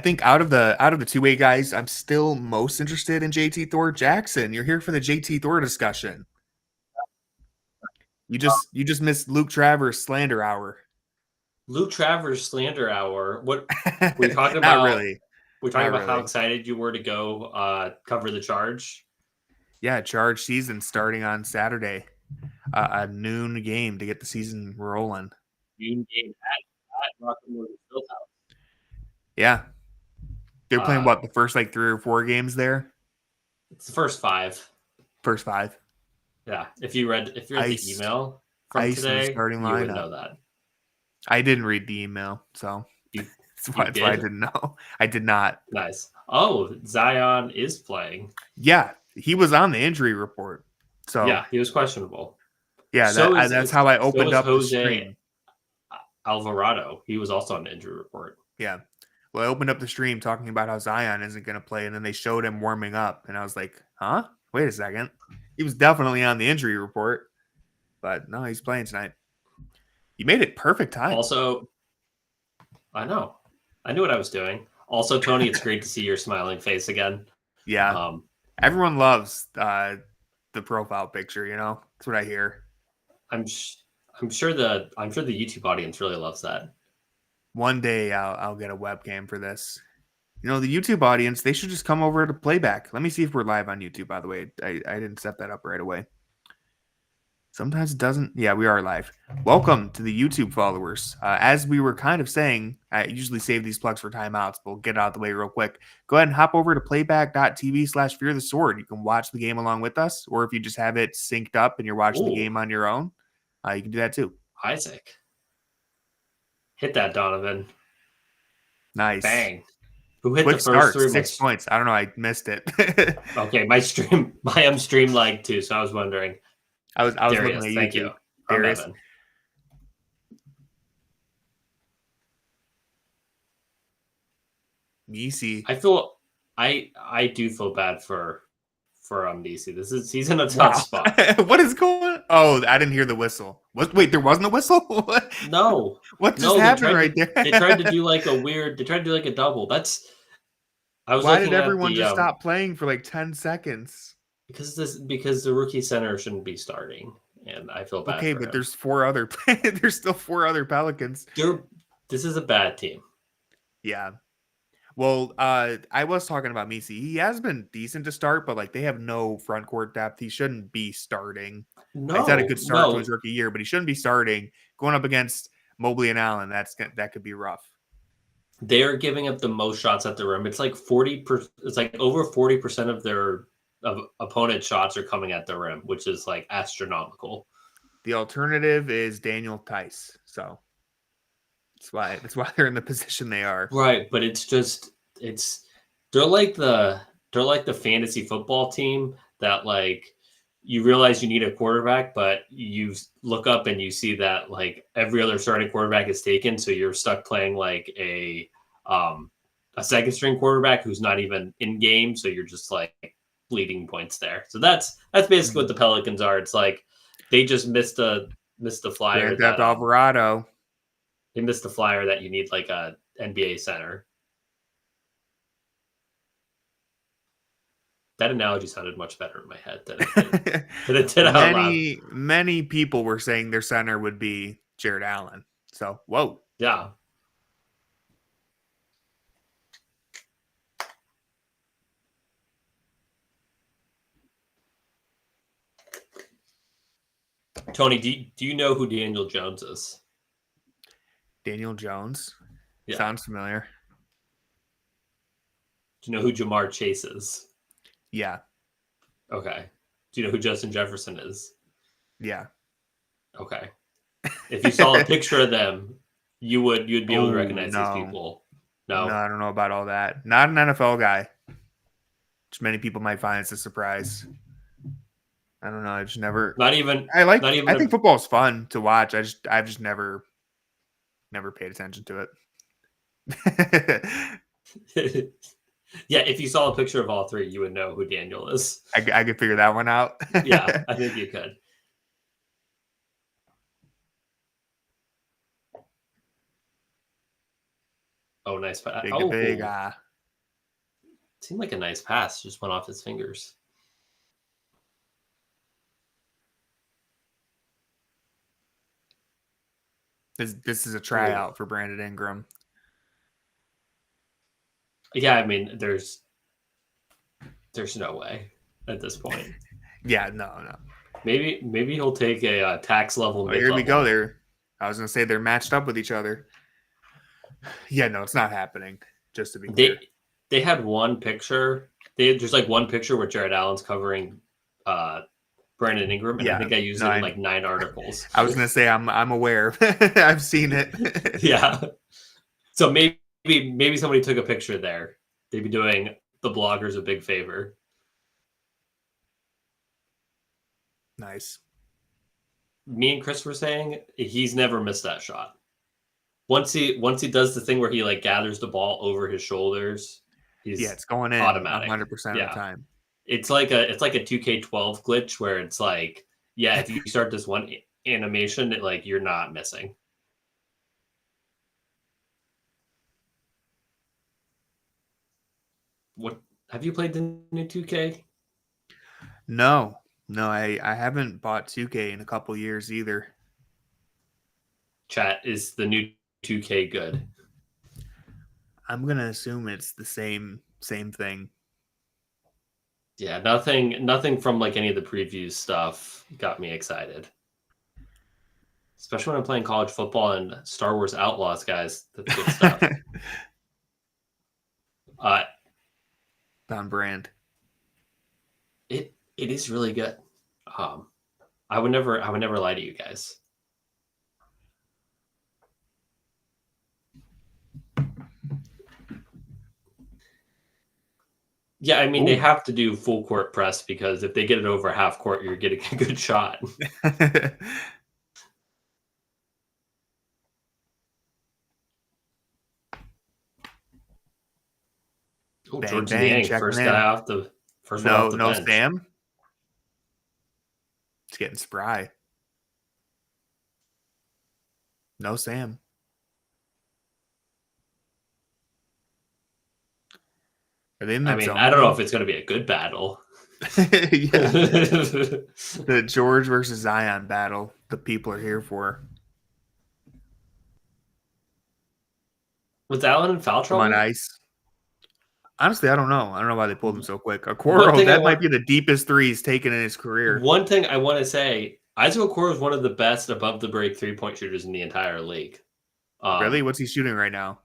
think out of the two-way guys, I'm still most interested in JT Thor Jackson. You're here for the JT Thor discussion. You just missed Luke Travers slander hour. Luke Travers slander hour. What we're talking Not about? really. We're talking Not about how really. excited you were to go cover the Charge. Yeah, Charge season starting on Saturday. A noon game to get the season rolling. Noon game at Rocket Mortgage Fieldhouse. Yeah. They're playing the first 3 or 4 games there? It's the first 5. First 5. Yeah. If you read the email from today, you would know that. I didn't read the email, so that's why I didn't know. I did not. Nice. Oh, Zion is playing. Yeah, he was on the injury report. So yeah, he was questionable. Yeah, that's how I opened up the stream. Alvarado, he was also on the injury report. Yeah. Well, I opened up the stream talking about how Zion isn't going to play, and then they showed him warming up, and I was like, huh? Wait a second. He was definitely on the injury report, but no, he's playing tonight. You made it perfect time. Also, I know. I knew what I was doing. Also, Tony, it's great to see your smiling face again. Yeah. Everyone loves the profile picture, That's what I hear. I'm sure the YouTube audience really loves that. One day I'll get a webcam for this. The YouTube audience, they should just come over to playback. Let me see if we're live on YouTube, by the way. I didn't set that up right away. Sometimes it doesn't. Yeah, we are live. Welcome to the YouTube followers. As we were kind of saying, I usually save these plugs for timeouts, but we'll get it out of the way real quick. Go ahead and hop over to playback.tv/Fear the Sword. You can watch the game along with us, or if you just have it synced up and you're watching the game on your own, you can do that too. Isaac. Hit that, Donovan. Nice. Bang. Who hit Quick the first start, 6 points. I don't know. I missed it. Okay, my stream lagged too, so I was wondering. I was looking at YouTube. Thank you. Darius. Nisi. I do feel bad for Nisi. He's in a tough spot. What is going on? Oh, I didn't hear the whistle. Wait, there wasn't a whistle? No. What just happened right there? They tried to do like a double. Why did everyone just stop playing for 10 seconds? Because the rookie center shouldn't be starting, and I feel bad. Okay, but there's still 4 other Pelicans. This is a bad team. Yeah. Well, I was talking about Misi. He has been decent to start, but they have no front court depth. He shouldn't be starting. No, he's had a good start to his rookie year, but he shouldn't be starting. Going up against Mobley and Allen, that could be rough. They are giving up the most shots at the rim. It's 40%. It's over 40% of their opponent shots are coming at the rim, which is astronomical. The alternative is Daniel Tice, so that's why they're in the position they are. Right, but they're like the fantasy football team that you realize you need a quarterback, but you look up and you see that every other starting quarterback is taken, so you're stuck playing a second string quarterback who's not even in game, so you're just bleeding points there. So that's basically what the Pelicans are. It's they just missed a flyer. That Alvarado. They missed the flyer that you need a NBA center. That analogy sounded much better in my head than it did out loud. Many people were saying their center would be Jared Allen. So, whoa. Yeah. Tony, do you know who Daniel Jones is? Daniel Jones? Yeah. Sounds familiar. Do you know who Jamar Chase is? Yeah. Okay. Do you know who Justin Jefferson is? Yeah. Okay. If you saw a picture of them, you'd be able to recognize these people. No, I don't know about all that. Not an NFL guy, which many people might find as a surprise. I don't know. I just never. Not even. I think football is fun to watch. I've just never paid attention to it. Yeah, if you saw a picture of all 3, you would know who Daniel is. I could figure that one out. Yeah, I think you could. Oh, nice pass. Big to Oh, big. seemed like a nice pass. Just went off his fingers. This is a Ooh. tryout for Brandon Ingram. Yeah, I mean, there's no way at this point. Yeah, no. Maybe he'll take a tax level. Oh, here we go. I was gonna say they're matched up with each other. Yeah, no, it's not happening. Just to be clear, They had one picture. There's like one picture where Jared Allen's covering Brandon Ingram, and I think I used it in like 9 articles. I was gonna say I'm aware. I've seen it. Yeah. So maybe somebody took a picture there. They'd be doing the bloggers a big favor. Nice. Me and Chris were saying he's never missed that shot. Once he does the thing where he like gathers the ball over his shoulders, it's going in automatic 100% of the time. It's like a 2K12 glitch where it's like, yeah, if you start this one animation, you're not missing. What have you played the new 2K? No, I haven't bought 2K in a couple years either. Chat, is the new 2K good? I'm gonna assume it's the same thing. Yeah, nothing from like any of the preview stuff got me excited. Especially when I'm playing college football and Star Wars Outlaws, guys. That's good stuff. On brand. It is really good. I would never lie to you guys. Yeah, I mean, They have to do full court press because if they get it over half court, you're getting a good shot. Oh, George Niang, first guy off the first one off the bench. No Sam. It's getting spry. No Sam. Are they in that zone? I don't know if it's going to be a good battle. The George versus Zion battle the people are here for. Was Allen in foul trouble? On ice. Honestly, I don't know. I don't know why they pulled him so quick. Okoro, that might be the deepest three he's taken in his career. One thing I want to say, Isaac Okoro is one of the best above the break 3-point shooters in the entire league. Really? What's he shooting right now?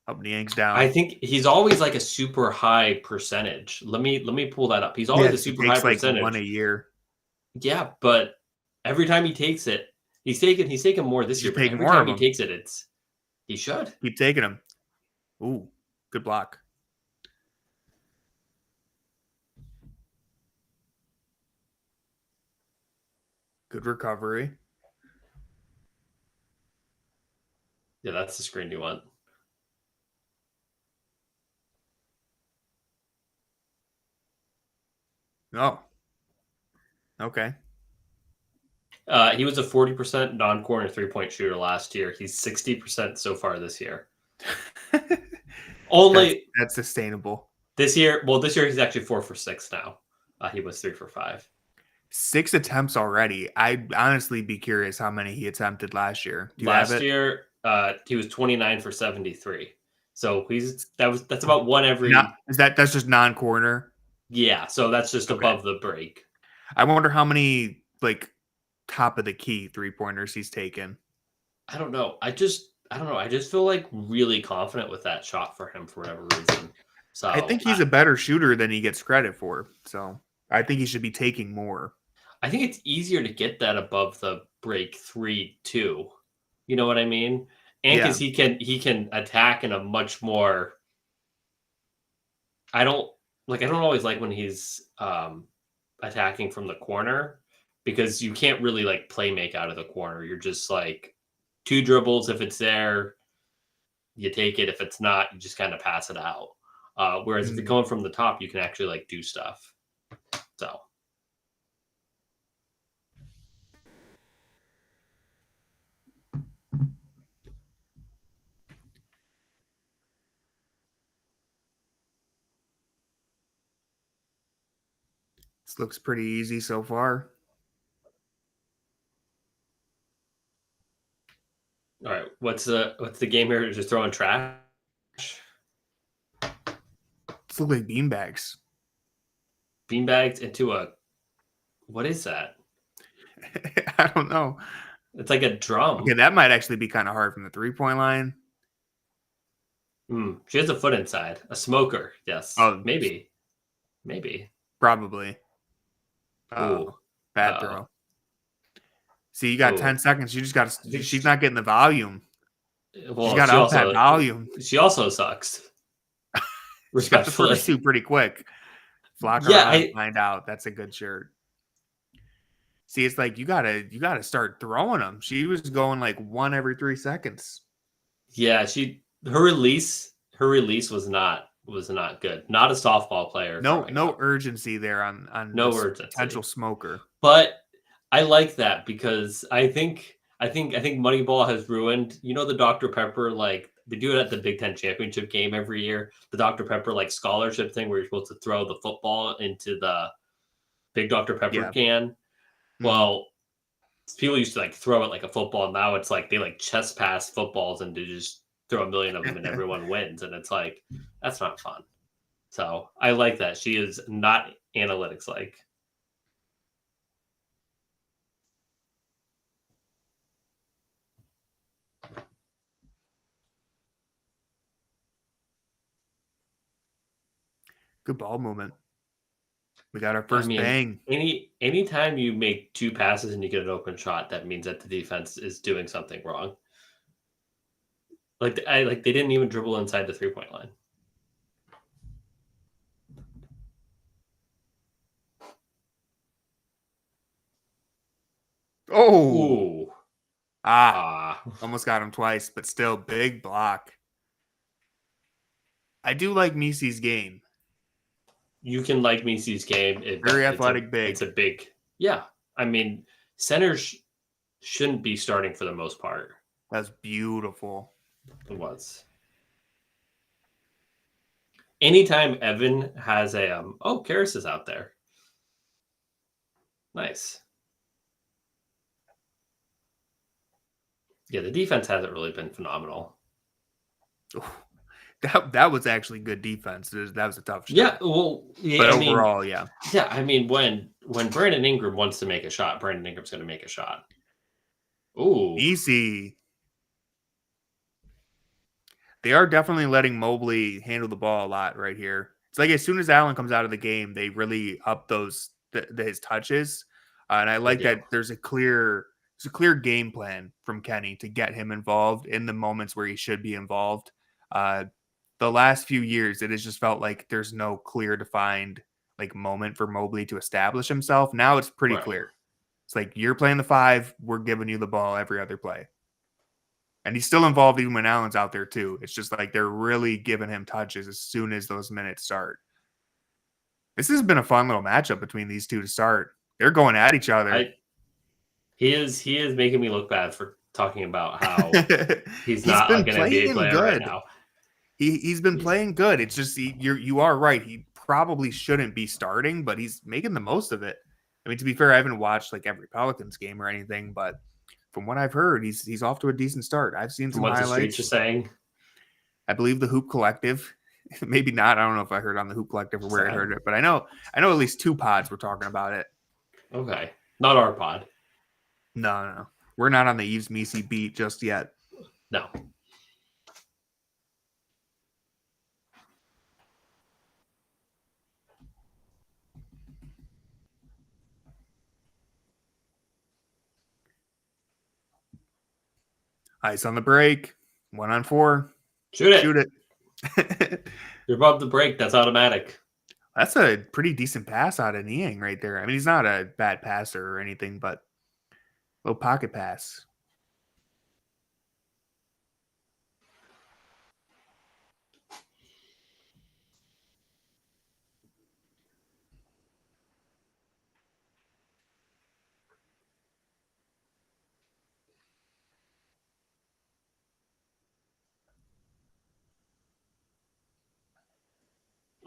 Up Niang's down. I think he's always like a super high percentage. Let me pull that up. He's always a super high percentage. One a year. Yeah, but every time he takes it, he's taken more this year. But every time he takes it, he should keep taking them. Ooh, good block. Good recovery. Yeah, that's the screen you want. Oh. Okay. He was a 40% non-corner 3-point shooter last year. He's 60% so far this year. Only that's sustainable. This year he's actually 4 for 6 now. He was 3 for 5. 6 attempts already. I'd honestly be curious how many he attempted last year. Last year, he was 29 for 73. So that's about one every. That's just non-corner. Yeah, so that's just above the break. I wonder how many top of the key 3-pointers he's taken. I don't know. I just feel like really confident with that shot for him for whatever reason. So I think he's a better shooter than he gets credit for. So I think he should be taking more. I think it's easier to get that above the break 3-2. You know what I mean? And because he can attack in a much more. I don't always like when he's attacking from the corner because you can't really play make out of the corner. You're just 2 dribbles. If it's there, you take it. If it's not, you just kind of pass it out. Whereas if you're going from the top, you can actually do stuff. So. This looks pretty easy so far. All right, what's the game here? Just throwing trash. This looks like beanbags. Beanbags into a. What is that? I don't know. It's like a drum. Okay, that might actually be kind of hard from the 3-point line. She has a foot inside. A smoker. Yes. Oh, maybe. Probably. Ooh. Bad throw. See, you got 10 seconds. You just got to. She's not getting the volume. Well, she's got to up that volume. She also sucks. She got the first two pretty quick. Flock around, find out. That's a good shirt. See, it's like you gotta start throwing them. She was going like one every 3 seconds. Yeah, her release was not good. Not a softball player. No urgency there on no urgency. Potential smoker. But I like that because I think Moneyball has ruined. You know the Dr. Pepper, like they do it at the Big Ten championship game every year. The Dr. Pepper like scholarship thing where you're supposed to throw the football into the big Dr. Pepper can. Well, people used to like throw it like a football. Now it's like they like chest pass footballs and they just throw a million of them and everyone wins. And it's like, that's not fun. So I like that. She is not analytics like. Good ball movement. We got our first bang. Anytime you make 2 passes and you get an open shot, that means that the defense is doing something wrong. Like they didn't even dribble inside the 3-point line. Oh. Ooh. Almost got him twice, but still big block. I do like Misi's game. You can like Misi's game. Very athletic, big. It's a big, yeah. I mean, centers shouldn't be starting for the most part. That's beautiful. It was. Anytime Evan has a Karis is out there. Nice. Yeah, the defense hasn't really been phenomenal. That was actually good defense. That was a tough shot. Yeah, well, yeah, but overall, yeah. Yeah, I mean, when Brandon Ingram wants to make a shot, Brandon Ingram's going to make a shot. Ooh. Easy. They are definitely letting Mobley handle the ball a lot right here. It's like as soon as Allen comes out of the game, they really up his touches. And I like that there's a clear game plan from Kenny to get him involved in the moments where he should be involved. The last few years, it has just felt like there's no clear defined like moment for Mobley to establish himself. Now it's pretty clear. It's like you're playing the 5, we're giving you the ball every other play. And he's still involved even when Allen's out there too. It's just like they're really giving him touches as soon as those minutes start. This has been a fun little matchup between these two to start. They're going at each other. He is making me look bad for talking about how he's not like an NBA player right now. He's been playing good. It's just you are right. He probably shouldn't be starting, but he's making the most of it. I mean, to be fair, I haven't watched like every Pelicans game or anything, but from what I've heard, he's off to a decent start. I've seen some highlights. What the streets are saying? I believe the Hoop Collective. Maybe not. I don't know if I heard on the Hoop Collective or where I heard it, but I know at least 2 pods were talking about it. Okay, not our pod. No. We're not on the Yves Misi beat just yet. No. Ice on the break. 1-on-4. Shoot it. You're above the break. That's automatic. That's a pretty decent pass out of Niang right there. I mean, he's not a bad passer or anything, but a little pocket pass.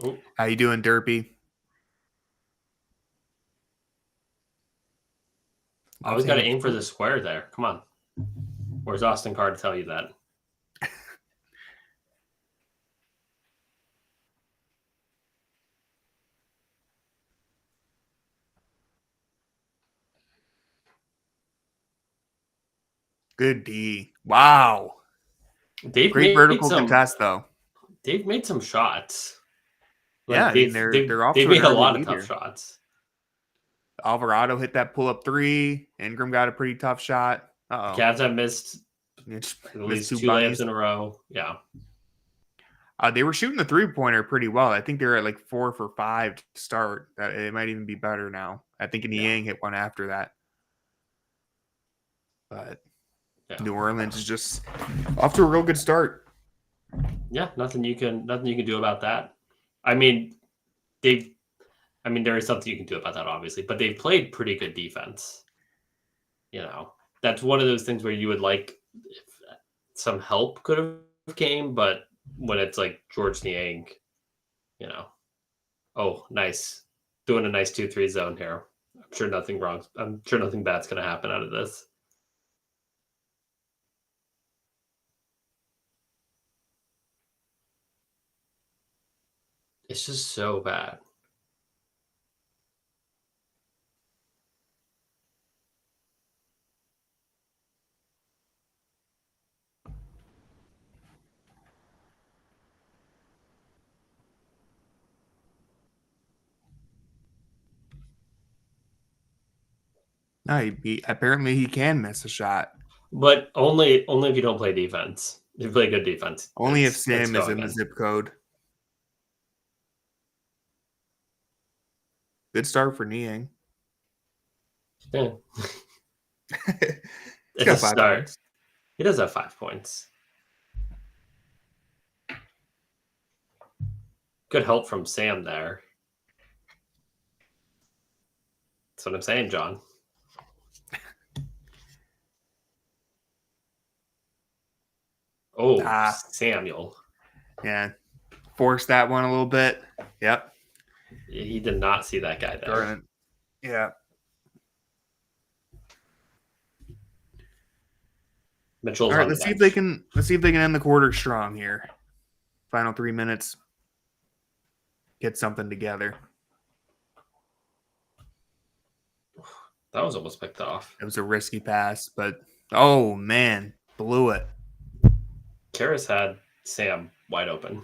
Oh. How you doing, Derpy? Always got to aim for the square there. Come on. Where's Austin Carr to tell you that? Good D. Wow. Great vertical contest, though. They've made some shots. Like they're off they've to an made a early lot of lead tough here. shots. Alvarado hit that pull-up 3. Ingram got a pretty tough shot. Uh-oh. Cavs have missed at least 2 layups in a row. Yeah. They were shooting the 3-pointer pretty well. I think they're at like 4 for 5 to start. It might even be better now. I think Niang hit one after that. But New Orleans is just off to a real good start. Yeah, nothing you can do about that. I mean, there is something you can do about that, obviously, but they've played pretty good defense. You know, that's one of those things where you would like if some help could have came, but when it's like George Niang, you know, oh, nice, doing a nice 2-3 zone here. I'm sure nothing bad's going to happen out of this. It's just so bad. No, apparently he can miss a shot. But only if you don't play defense. If you play good defense. Only if Sam is in the zip code. Good start for Niang. Yeah. It's a start. Points. He does have 5 points. Good help from Sam there. That's what I'm saying, John. Oh, Samuel. Yeah. Forced that one a little bit. Yep. He did not see that guy there. Yeah. Mitchell's all right, let's see if they can end the quarter strong here. Final 3 minutes. Get something together. That was almost picked off. It was a risky pass, but oh man, blew it. Karras had Sam wide open.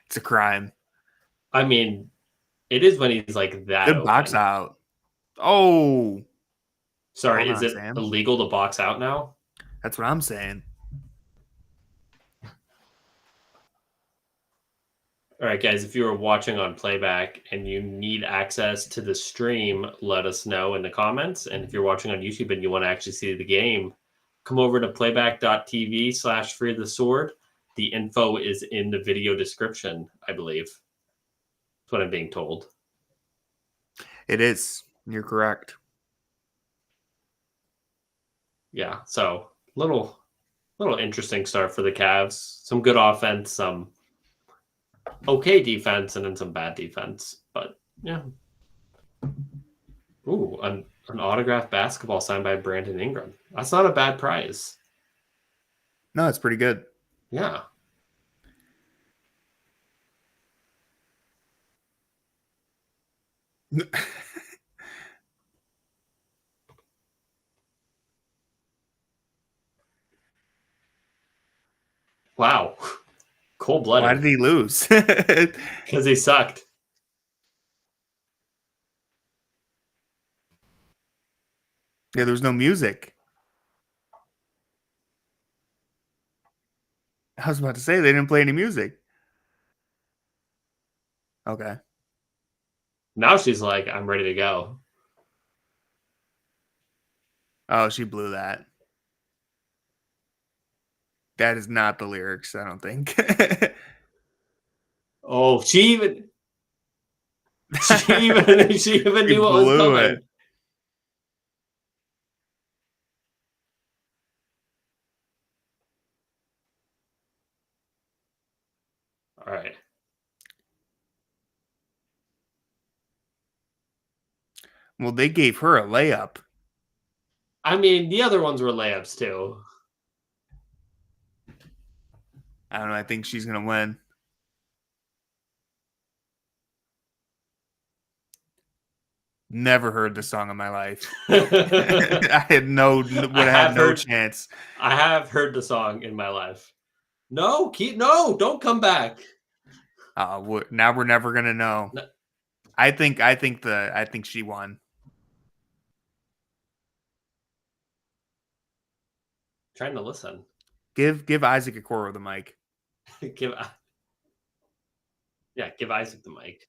It's a crime. I mean, it is when he's like that. Good box out. Oh. Sorry, is it illegal to box out now? That's what I'm saying. All right, guys, if you are watching on playback and you need access to the stream, let us know in the comments. And if you're watching on YouTube and you want to actually see the game, come over to playback.tv/freethesword. The info is in the video description, I believe. That's what I'm being told. It is. You're correct. Yeah, so little interesting start for the Cavs. Some good offense, some okay defense, and then some bad defense. But yeah. Ooh, an autographed basketball signed by Brandon Ingram. That's not a bad prize. No, it's pretty good. Yeah. Wow. Cold-blooded. Why did he lose? Because he sucked. Yeah, there was no music. I was about to say they didn't play any music. Okay. Now she's like, I'm ready to go. Oh, she blew that. That is not the lyrics, I don't think. Oh, she even knew what was coming. All right. Well, they gave her a layup. I mean, the other ones were layups too. I don't know. I think she's gonna win. Never heard the song in my life. I had would have had no chance. I have heard the song in my life. No, don't come back. Now we're never gonna know. No. I think she won. Trying to listen. Give Isaac Okoro the mic. give Isaac the mic.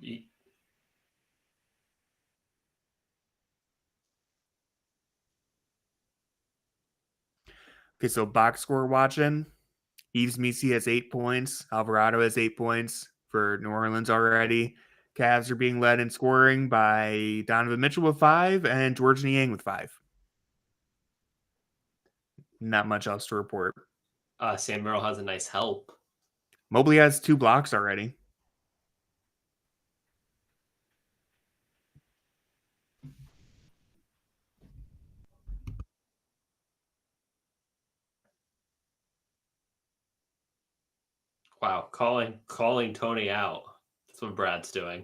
Okay, so box score watching. Yves Missi has 8 points. Alvarado has 8 points for New Orleans already. Cavs are being led in scoring by Donovan Mitchell with 5 and George Niang with 5. Not much else to report. Sam Merrill has a nice help. Mobley has 2 blocks already. Wow, calling Tony out. That's what Brad's doing.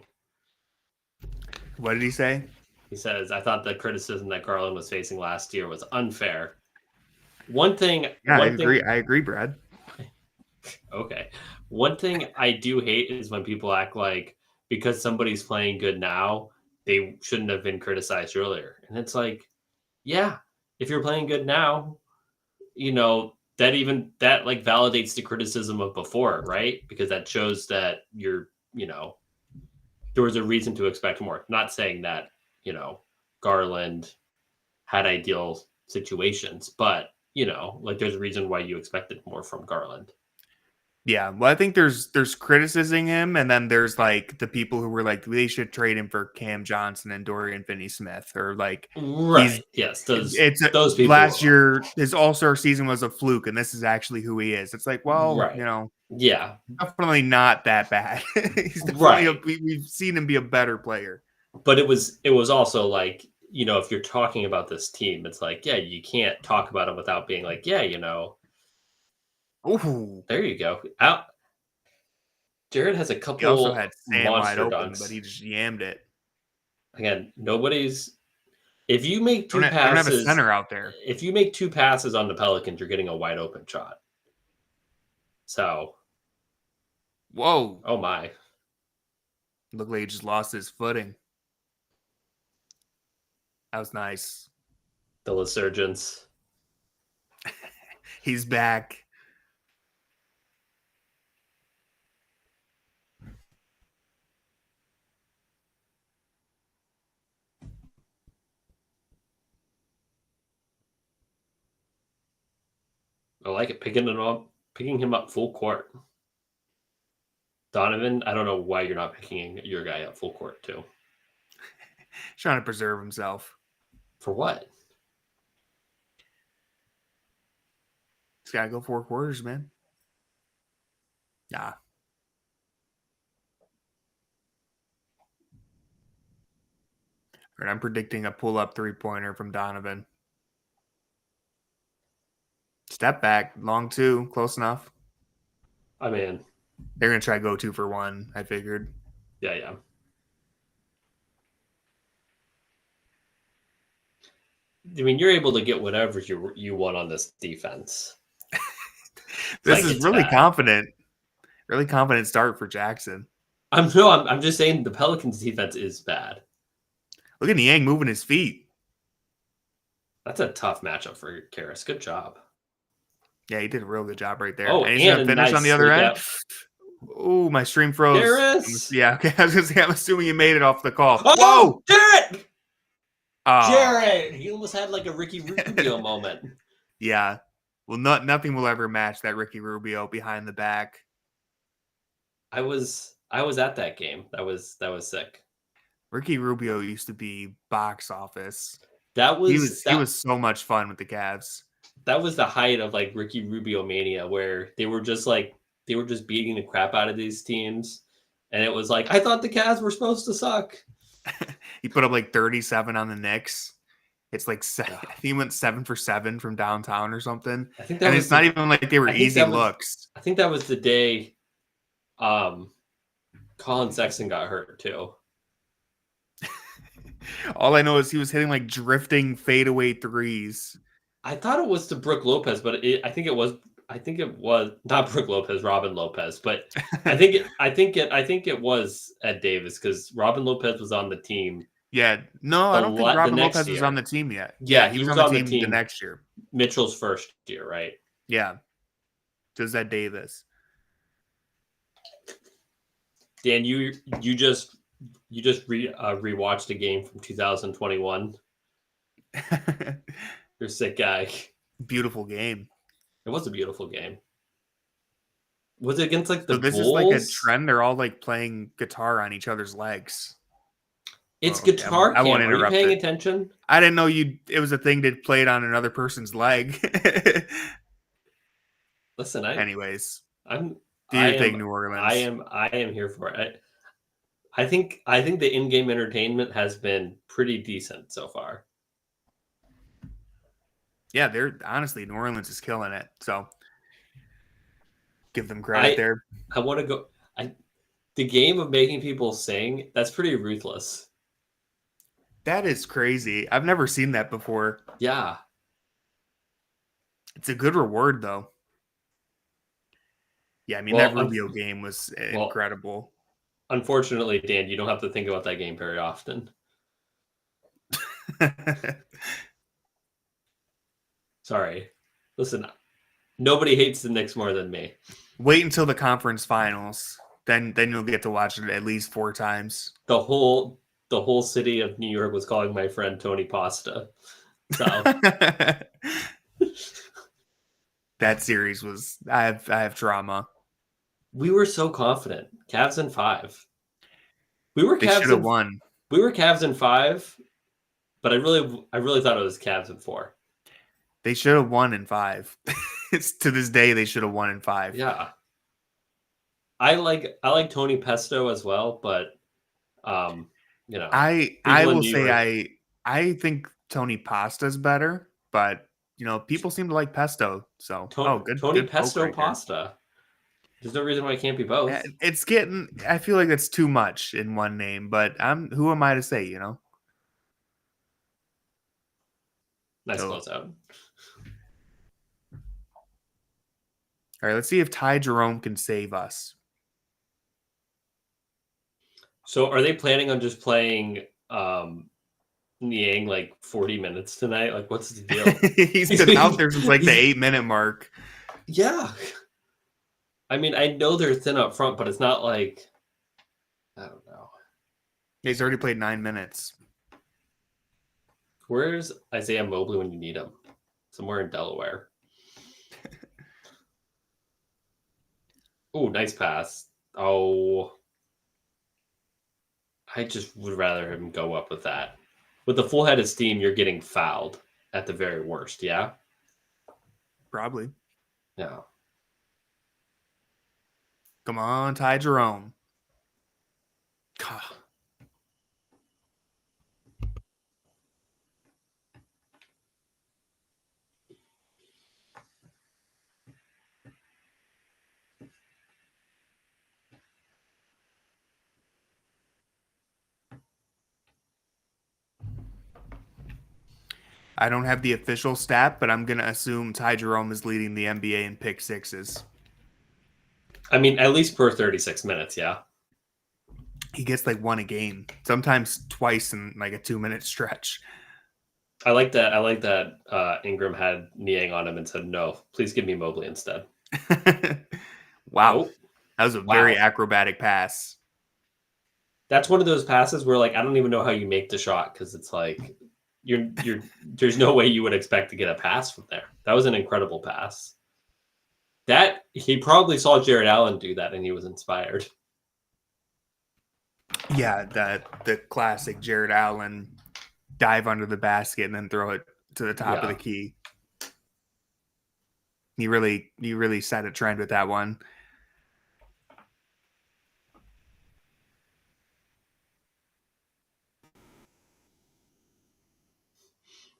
What did he say? He says, I thought the criticism that Garland was facing last year was unfair. One thing... I agree, Brad. Okay. One thing I do hate is when people act like because somebody's playing good now, they shouldn't have been criticized earlier. And it's like, yeah, if you're playing good now, that like validates the criticism of before, right? Because that shows that you're, there was a reason to expect more. Not saying that, Garland had ideal situations, but, like there's a reason why you expected more from Garland. Yeah, well, I think there's criticizing him, and then there's like the people who were like they should trade him for Cam Johnson and Dorian Finney-Smith, or like right. Yes, those people. Last year, his All-Star season was a fluke, and this is actually who he is. It's like, well, right. Yeah, definitely not that bad. He's definitely we've seen him be a better player. But it was also like, if you're talking about this team, it's like, yeah, you can't talk about it without being like, yeah, Ooh. There you go. Jared has a couple. He also had Sam wide open, dunks. But he just yammed it. Again, if you make two passes, don't have a center out there. If you make 2 passes on the Pelicans, you're getting a wide open shot. So, whoa! Oh my! Looked like he just lost his footing. That was nice. The resurgence. He's back. I like it. Picking him up full court. Donovan, I don't know why you're not picking your guy up full court too. Trying to preserve himself. For what? He's got to go 4 quarters, man. Nah. All right, I'm predicting a pull-up 3-pointer from Donovan. Step back, long 2, close enough. I mean, they're going to try to go 2 for 1, I figured. Yeah. I mean, you're able to get whatever you want on this defense. This is really bad. Confident. Really confident start for Jackson. I'm just saying the Pelicans defense is bad. Look at Niang moving his feet. That's a tough matchup for Karras. Good job. Yeah, he did a real good job right there. Oh, and he's going to finish on the other end. Oh, my stream froze. Karras. Yeah, okay. I was going to say, I'm assuming you made it off the call. Oh, Jared! Jared! He almost had like a Ricky Rubio moment. Yeah. Well, nothing will ever match that Ricky Rubio behind the back. I was at that game. That was sick. Ricky Rubio used to be box office. He was so much fun with the Cavs. That was the height of like Ricky Rubio mania, where they were just beating the crap out of these teams, and it was like, I thought the Cavs were supposed to suck. He put up like 37 on the Knicks. It's like I Yeah. think he went 7 for 7 from downtown or something. I think that And was it's not even like they were easy looks. I think that was the day Colin Sexton got hurt too. All I know is he was hitting like drifting fadeaway threes. I thought it was to Brooke Lopez, but I think it was not Brooke Lopez, Robin Lopez, but I think it was Ed Davis because Robin Lopez was on the team. Yeah, no, I don't think Robin Lopez was year. on the team yet. Yeah, he was on the team the next year. Mitchell's first year, right? Yeah, just Ed Davis. Dan, you just rewatched a game from 2021. You're a sick guy. Beautiful game. It was a beautiful game. Was it against like the Bulls? Is like a trend. They're all like playing guitar on each other's legs. It's guitar camp. I won't interrupt. Are you paying attention? I didn't know it was a thing to play it on another person's leg. Listen, anyways, do your thing, New Orleans. I am here for it. I think the in-game entertainment has been pretty decent so far. Yeah, they're honestly, New Orleans is killing it. So give them credit there. I want to go. The game of making people sing, that's pretty ruthless. That is crazy. I've never seen that before. Yeah. It's a good reward, though. Yeah, I mean, that Rubio game was incredible. Unfortunately, Dan, you don't have to think about that game very often. Sorry. Listen, nobody hates the Knicks more than me. Wait until the conference finals. Then you'll get to watch it at least 4 times. The whole city of New York was calling my friend Tony Pasta. So that series was I have trauma. We were so confident. Cavs in 5. They should have won. We were Cavs in 5, but I really thought it was Cavs in 4. They should have won in 5. To this day, they should have won in 5. Yeah. I like Tony Pesto as well, but I will say I think Tony Pasta's better, but people seem to like Pesto. So Tony Pesto Pasta. There's no reason why it can't be both. I feel like that's too much in one name, but who am I to say, Nice close out. All right, let's see if Ty Jerome can save us. So are they planning on just playing Niang like 40 minutes tonight? Like, what's the deal? He's been out there since like the 8-minute mark. Yeah. I mean, I know they're thin up front, but it's not like, I don't know. He's already played 9 minutes. Where's Isaiah Mobley when you need him? Somewhere in Delaware. Oh, nice pass. Oh. I just would rather him go up with that. With the full head of steam, you're getting fouled at the very worst, yeah? Probably. Yeah. Come on, Ty Jerome. God. I don't have the official stat, but I'm going to assume Ty Jerome is leading the NBA in pick sixes. I mean, at least per 36 minutes, yeah. He gets like 1 a game, sometimes twice in like a 2-minute stretch. I like that Ingram had Niang on him and said, no, please give me Mobley instead. Wow. Oh. That was a very acrobatic pass. That's one of those passes where like I don't even know how you make the shot because it's like you're there's no way you would expect to get a pass from there. That was an incredible pass. That he probably saw Jared Allen do that and he was inspired. Yeah, the classic Jared Allen dive under the basket and then throw it to the top of the key. He really set a trend with that one.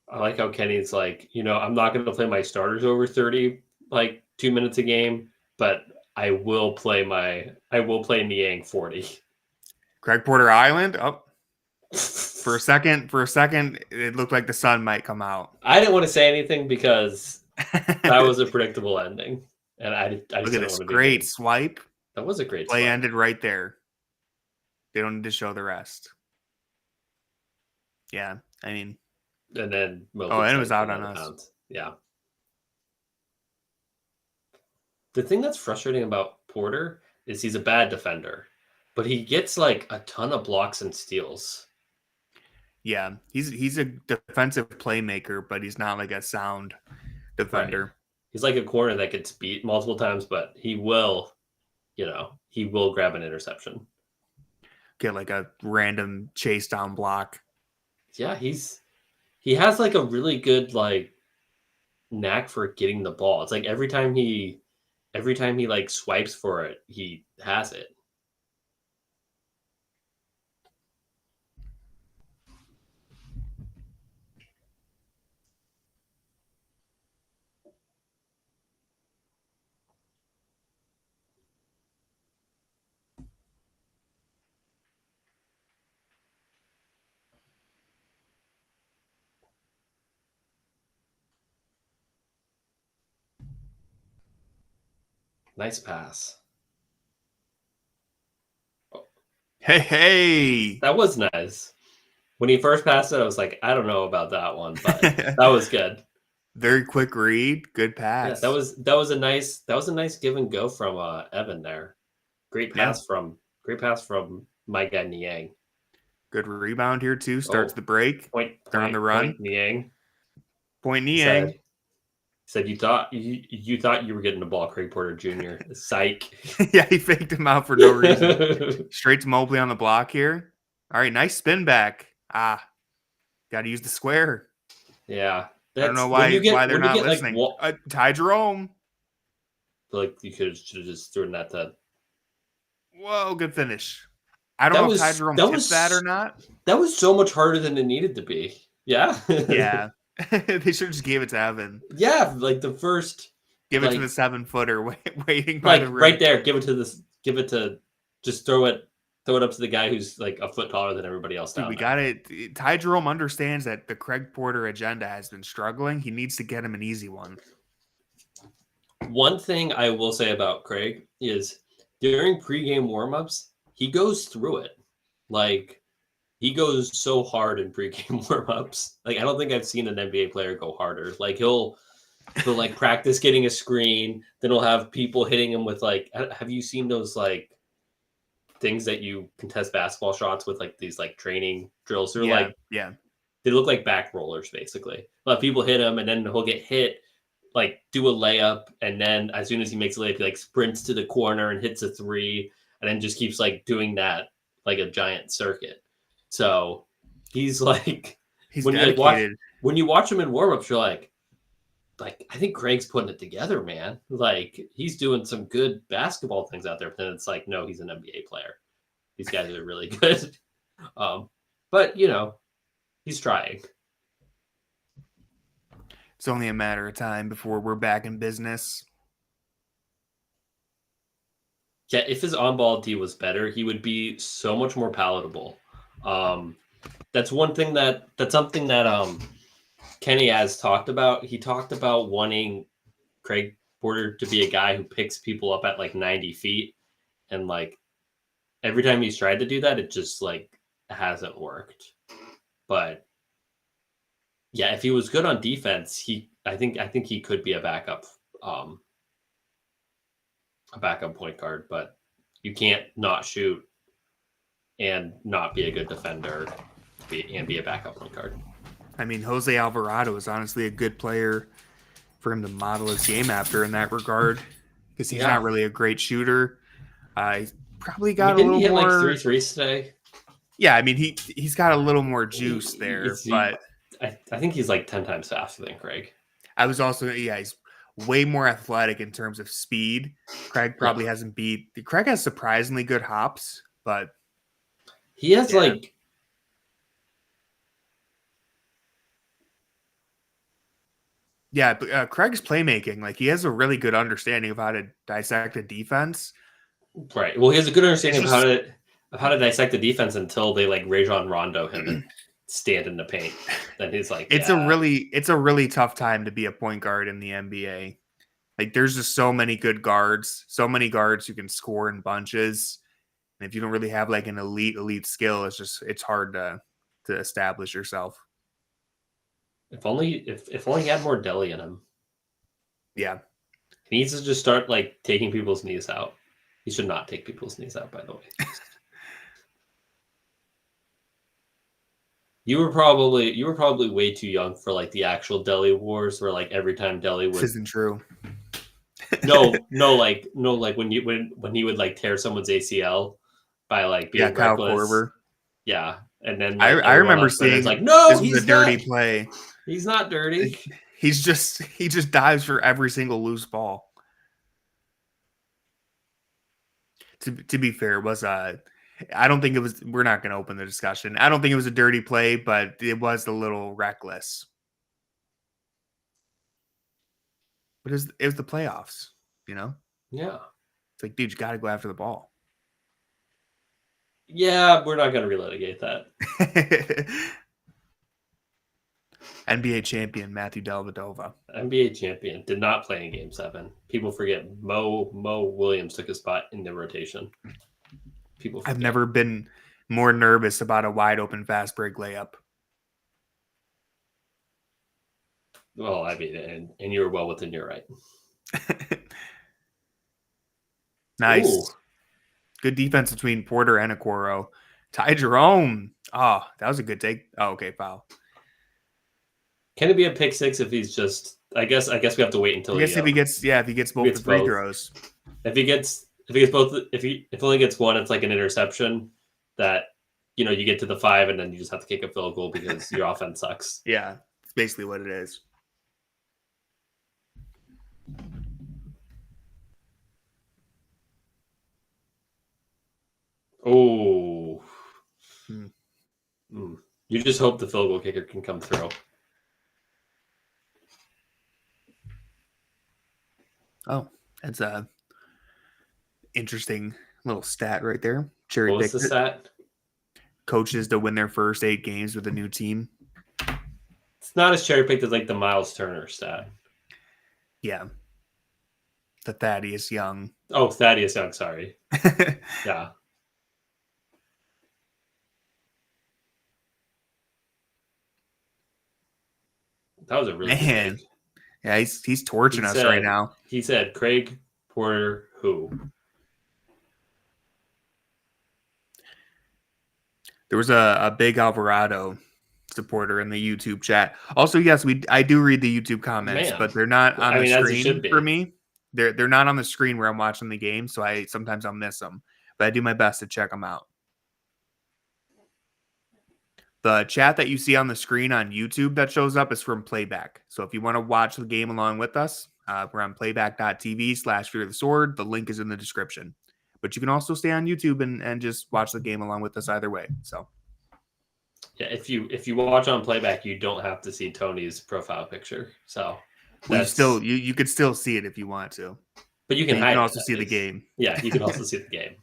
I like how Kenny's like, I'm not going to play my starters over 30, like 2 minutes a game, but I will play Niang 40. Craig Porter Island. Oh, for a second, it looked like the sun might come out. I didn't want to say anything because that was a predictable ending, and I just Look at didn't this want to be great mean. swipe. That was a great Play swipe. ended right there. They don't need to show the rest. Yeah, I mean, And then and it was out on us. Pounds. Yeah. The thing that's frustrating about Porter is he's a bad defender, but he gets like a ton of blocks and steals. Yeah, he's a defensive playmaker, but he's not like a sound defender. Right. He's like a corner that gets beat multiple times, but he will grab an interception. Get like a random chase down block. Yeah, he has like a really good like knack for getting the ball. It's like every time he like swipes for it, he has it. Nice pass. Hey. That was nice. When he first passed it, I was like, I don't know about that one, but that was good. Very quick read, good pass. Yeah, that was a nice give and go from Evan there. Great pass from my guy Niang. Good rebound here too. Starts the break. They're on the run. Niang. Point Niang. Said you thought you were getting the ball, Craig Porter Jr. Psych. Yeah, he faked him out for no reason. Straight to Mobley on the block here. All right, nice spin back. Got to use the square. Yeah, I don't know why they're not listening. Like, Ty Jerome. Like you should have just thrown that to. Whoa, good finish. I don't know if Ty Jerome tipped that or not. That was so much harder than it needed to be. Yeah. Yeah. They should have just gave it to Evan. Yeah, like the first. Give it to the 7-footer waiting by the rim. Right there. Give it to. Just throw it up to the guy who's like a foot taller than everybody else down there. Got it. Ty Jerome understands that the Craig Porter agenda has been struggling. He needs to get him an easy one. One thing I will say about Craig is during pregame warmups, he goes through it. Like, he goes so hard in pregame warmups. Like, I don't think I've seen an NBA player go harder. Like, he'll like practice getting a screen. Then he'll have people hitting him with like, have you seen those like things that you contest basketball shots with like these like training drills? They're they look like back rollers basically. But people hit him and then he'll get hit, like do a layup, and then as soon as he makes a layup, he like sprints to the corner and hits a three, and then just keeps like doing that like a giant circuit. So he's like, he's dedicated. When you watch him in warmups, you're like I think Craig's putting it together, man. Like he's doing some good basketball things out there, but then it's like, no, he's an NBA player. These guys are really good. But he's trying. It's only a matter of time before we're back in business. Yeah, if his on-ball D was better, he would be so much more palatable. That's something that Kenny has talked about. He talked about wanting Craig Porter to be a guy who picks people up at like 90 feet. And like every time he's tried to do that, it just like hasn't worked. But yeah, if he was good on defense, I think he could be a backup point guard, but you can't not shoot and not be a good defender and be a backup point guard. I mean, Jose Alvarado is honestly a good player for him to model his game after in that regard, because he's not really a great shooter. He's probably got a little hit more. Like 3 threes today. Yeah, I mean he's got a little more juice there, but I think he's like 10 times faster than Craig. I was also he's way more athletic in terms of speed. Craig probably hasn't beat. Craig has surprisingly good hops, but he has like. Yeah, but Craig's playmaking, like he has a really good understanding of how to dissect a defense. Right. Well, he has a good understanding It's of how to dissect the defense until they like Rajon Rondo him and stand in the paint. Then he's like, it's a really tough time to be a point guard in the NBA. Like there's just so many good guards, so many guards who can score in bunches. And if you don't really have like an elite skill, it's hard to establish yourself. if only he had more deli in him. Yeah. He needs to just start like taking people's knees out. He should not take people's knees out, by the way. You were probably way too young for like the actual deli wars, where like every time deli This would isn't true. no like when he would like tear someone's ACL by like being Kyle reckless. Korver. Yeah, and then I like, everyone remember on Twitter's seeing like, no, this was he's a dirty not. play. He's not dirty. He just dives for every single loose ball. To be fair, it was I don't think it was. We're not going to open the discussion. I don't think it was a dirty play, but it was a little reckless. But it was the playoffs, you know? Yeah. It's like, dude, you got to go after the ball. Yeah, we're not going to relitigate that. NBA champion Matthew Dellavedova. NBA champion did not play in Game 7. People forget Mo Williams took his spot in the rotation. People forget. I've never been more nervous about a wide open fast break layup. Well, I mean, and you were well within your right. Nice. Ooh. Good defense between Porter and Okoro. Ty Jerome. Oh, that was a good take. Oh, okay, foul. Can it be a pick six if he's just? I guess we have to wait until. If he gets both the free throws. If he gets both, if only gets one, it's like an interception that you get to the 5 and then you just have to kick a field goal because your offense sucks. Yeah, it's basically what it is. Oh. You just hope the field goal kicker can come through. Oh, that's a interesting little stat right there. What was the stat? Coaches to win their first 8 games with a new team. It's not as cherry picked as like the Miles Turner stat. Yeah. The Thaddeus Young. Oh, Thaddeus Young, sorry. Yeah. That was a really man. Yeah, he's torching us right now. He said, Craig Porter, who? There was a big Alvarado supporter in the YouTube chat. Also, yes, I do read the YouTube comments, but they're not on the screen for me. They're not on the screen where I'm watching the game, so sometimes I'll miss them. But I do my best to check them out. The chat that you see on the screen on YouTube that shows up is from playback. So if you want to watch the game along with us, we're on playback.tv/Fear of the Sword. The link is in the description. But you can also stay on YouTube and just watch the game along with us either way. So yeah, if you watch on playback, you don't have to see Tony's profile picture. So you could still see it if you want to. But you can also see the game. Yeah, you can also see the game.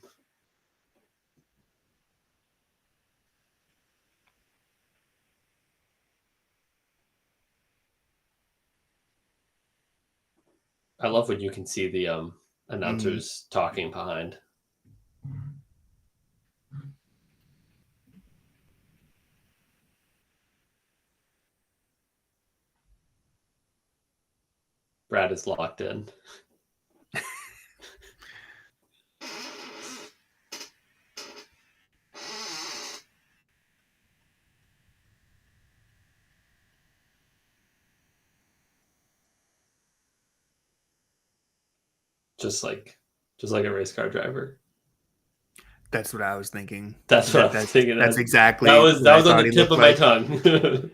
I love when you can see the announcers talking behind. Brad is locked in. Just like a race car driver. That's what I was thinking. That's what I was thinking. That's exactly. That was on the tip of my tongue.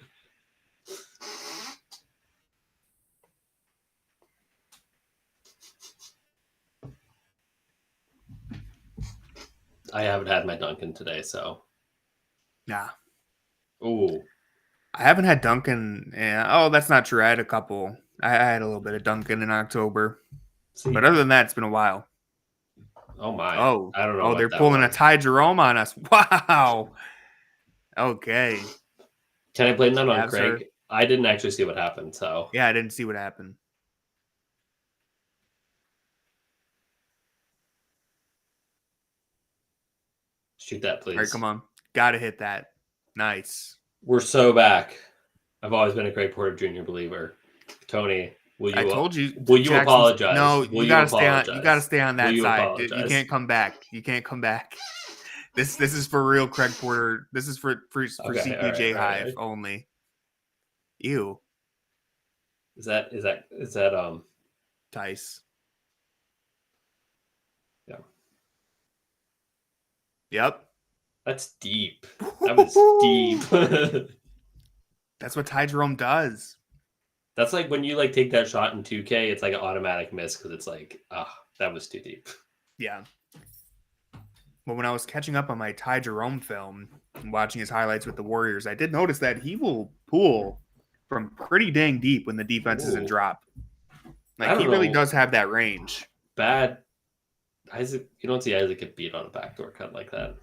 I haven't had my Dunkin' today, so. Nah. Ooh. I haven't had Dunkin'. Oh, that's not true. I had a couple I had a little bit of Duncan in October, See, but other than that, it's been a while. oh my, Oh, I don't know they're what that pulling a was. Ty Jerome on us. Wow. Okay. Can I blame that on Cavs Craig? I didn't actually see what happened, so Yeah, I didn't see what happened. shoot that, All right, please. come on. Got to hit that. Nice. We're so back. I've always been a Great Porter Jr. believer. Tony, I told you, will you Jackson's. apologize? No, Will you you got to stay on. apologize? You got to stay on Will that you side. You apologize? can't come back. You can't come back. This is for real, Craig Porter. This is for Okay, CPJ all right. Hive only. Ew. Is that Tice. Yeah. Yep. That's deep. That was deep. That's what Ty Jerome does. That's like when you like take that shot in 2K, it's like an automatic miss because it's like, that was too deep. Yeah. But when I was catching up on my Ty Jerome film and watching his highlights with the Warriors, I did notice that he will pull from pretty dang deep when the defense is in drop. Like, he really does have that range. Bad. Isaac, you don't see Isaac get beat on a backdoor cut like that.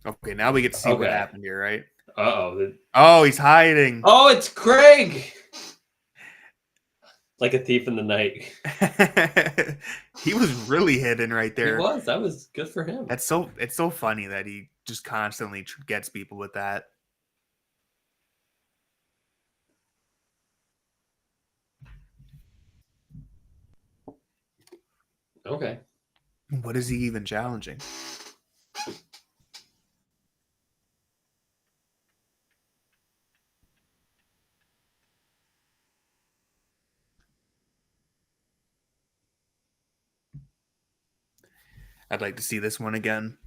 Okay, now we get to see what happened here, right? Uh-oh. Oh, he's hiding. Oh, it's Craig! Like a thief in the night. He was really hidden right there. He was. That was good for him. It's so funny that he just constantly gets people with that. Okay. What is he even challenging? I'd like to see this one again.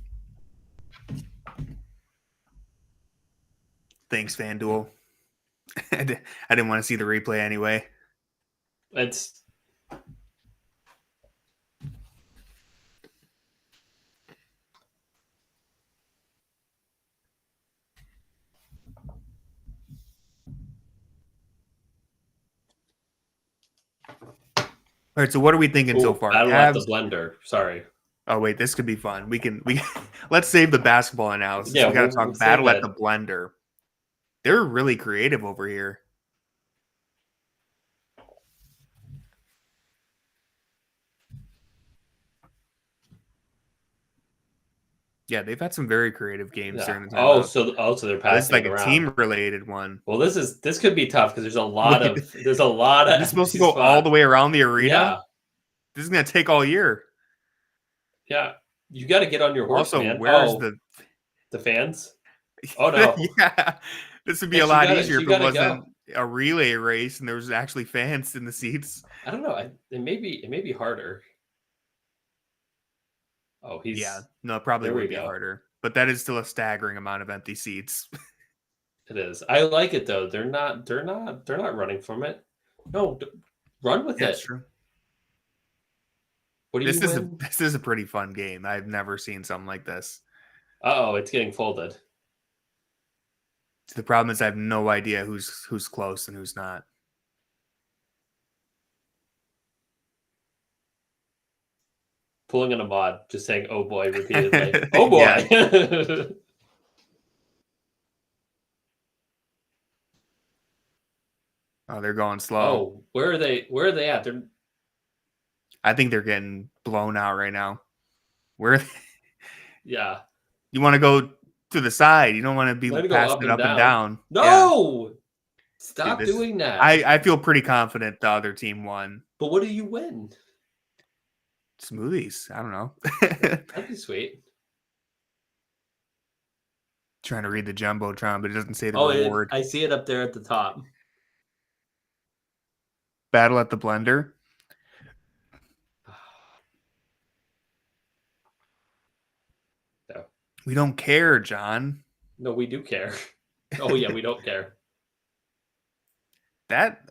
Thanks, FanDuel. I didn't want to see the replay anyway. It's All right, so what are we thinking so far? Battle at the blender. Sorry. Oh wait, this could be fun. We let's save the basketball analysis. Yeah, we gotta talk we'll battle at the blender. They're really creative over here. Yeah, they've had some very creative games during the time. So they're passing. This is like a team-related one. Well, this could be tough because there's a lot of. This is supposed to go all the way around the arena. Yeah. This is gonna take all year. Yeah, you got to get on your horse. Also, man. where's the fans? Oh no! Yeah, this would be a lot easier if it wasn't a relay race and there was actually fans in the seats. I don't know. It may be harder. Oh, probably would be harder, but that is still a staggering amount of empty seats. It is. I like it though. They're not running from it. No, run with it. That's true. What do you win? This is a pretty fun game. I've never seen something like this. Uh-oh, it's getting folded. The problem is I have no idea who's close and who's not. Pulling in a mod, just saying "oh boy" repeatedly. Oh boy. Oh, they're going slow. Oh, where are they at? I think they're getting blown out right now. Where? Yeah. You want to go to the side. You don't want to be passing it up and down. No. Yeah. Stop doing that. I feel pretty confident the other team won. But what do you win? Smoothies. I don't know. That'd be sweet. Trying to read the Jumbotron, but it doesn't say the reward. I see it up there at the top. Battle at the blender. No. We don't care, John. No, we do care. Oh yeah, we don't care. That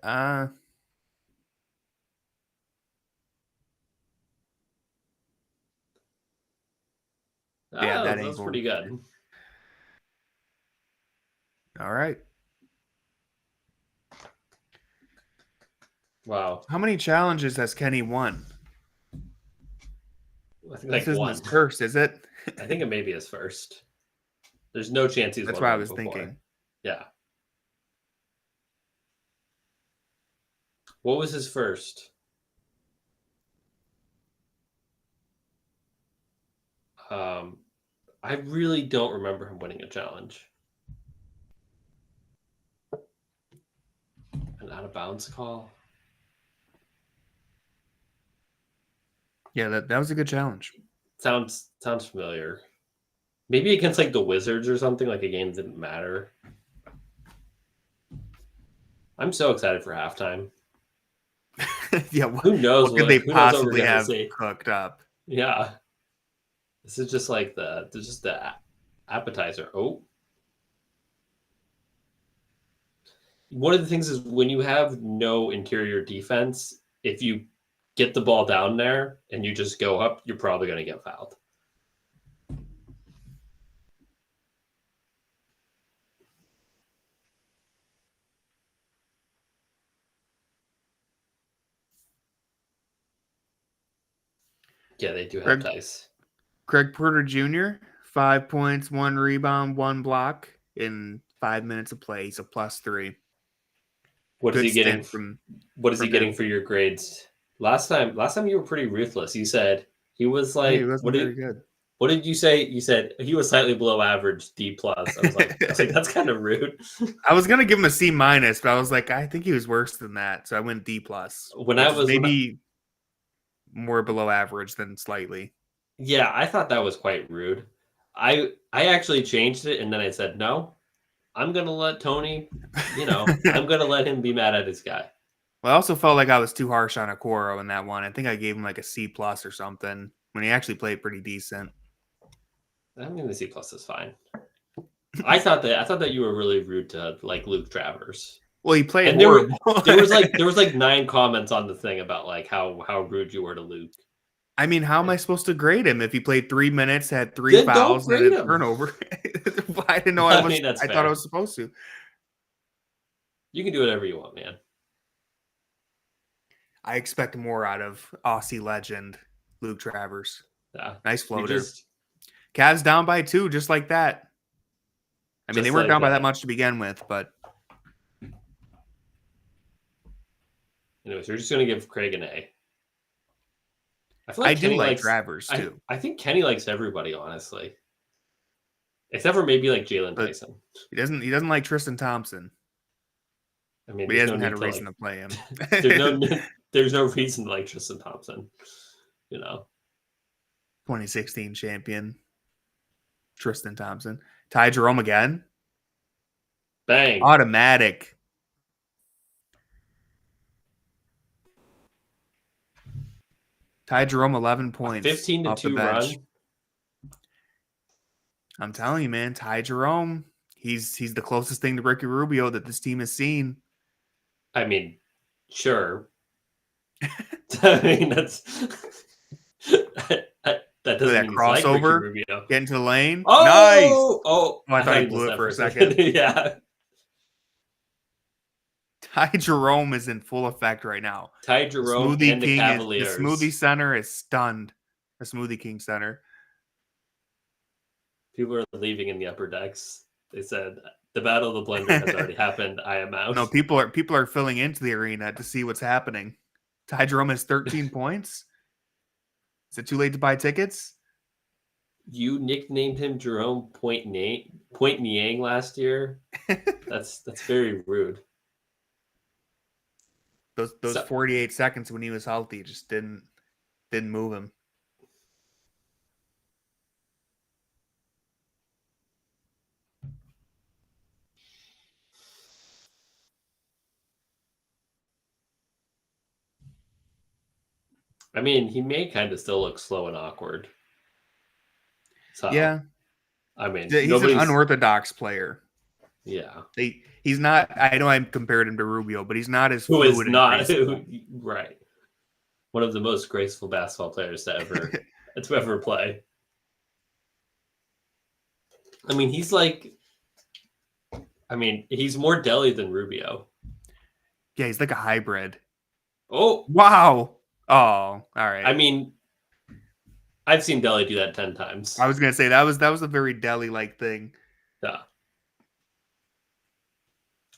yeah, that's pretty good. All right. Wow. How many challenges has Kenny won? I think This like isn't one. his first, is it? I think it may be his first. There's no chance he's That's won what I one was before. thinking. Yeah. What was his first? I really don't remember him winning a challenge. An out of bounds call. Yeah, that was a good challenge. Sounds familiar. Maybe against like the Wizards or something, like a game that didn't matter. I'm so excited for halftime. Yeah, Who knows what could they who knows what we're possibly gonna have see? cooked up? Yeah. This is just like the appetizer. Oh. One of the things is when you have no interior defense, if you get the ball down there and you just go up, you're probably going to get fouled. Yeah, they do have ties. Craig Porter Jr., 5 points, 1 rebound, 1 block in 5 minutes of play. He's a +3. What is Good he getting? stint What is he from getting him. for your grades? Last time you were pretty ruthless. You said he was like, He wasn't very good. What did you say? You said he was slightly below average, D plus. I was like, that's kind of rude. I was gonna give him a C-, but I was like, I think he was worse than that, so I went D+. Maybe more below average than slightly. Yeah, I thought that was quite rude. I actually changed it, and then I said, no, I'm gonna let Tony. I'm gonna let him be mad at his guy. Well, I also felt like I was too harsh on Okoro in that one. I think I gave him like a C+ or something when he actually played pretty decent. I mean, the C plus is fine. I thought that you were really rude to like Luke Travers. Well, he played and horrible. there was like 9 comments on the thing about like how rude you were to Luke. I mean, how am I supposed to grade him if he played 3 minutes, had 3 fouls, and a turnover? I didn't know I thought I was supposed to. You can do whatever you want, man. I expect more out of Aussie legend Luke Travers. Yeah, nice floater. Cavs down by 2, just like that. I mean, they weren't down by that much to begin with, but. Anyways, we're just going to give Craig an A. I feel like Kenny like Travers, too. I think Kenny likes everybody, honestly. Except for maybe like Jalen Tyson. He doesn't like Tristan Thompson. I mean, but he hasn't had a reason to play him. there's no reason to like Tristan Thompson. 2016 champion. Tristan Thompson. Ty Jerome again. Bang. Automatic. Ty Jerome, 11 points. 15-2 run. I'm telling you, man, Ty Jerome, he's the closest thing to Ricky Rubio that this team has seen. I mean, sure. I mean, that's that doesn't mean crossover. Like Ricky Rubio. Get into the lane. Oh, nice. Oh, I thought he blew it for a second. Yeah. Ty Jerome is in full effect right now. Ty Jerome and the Cavaliers. The Smoothie Center is stunned. The Smoothie King Center. People are leaving in the upper decks. They said the battle of the blender has already happened. I am out. No, people are filling into the arena to see what's happening. Ty Jerome has 13 points. Is it too late to buy tickets? You nicknamed him Jerome Point Niang last year. That's very rude. Those 48 seconds when he was healthy just didn't move him. I mean, he may kind of still look slow and awkward. So, yeah. I mean, he's an unorthodox player. Yeah. He's not. I know I compared him to Rubio, but he's not as fluid. Who is not right. One of the most graceful basketball players to ever play. I mean, he's more deli than Rubio. Yeah, he's like a hybrid. Oh, Wow. Oh, all right. I mean, I've seen Deli do that 10 times. I was gonna say that was a very Delhi-like thing. Yeah.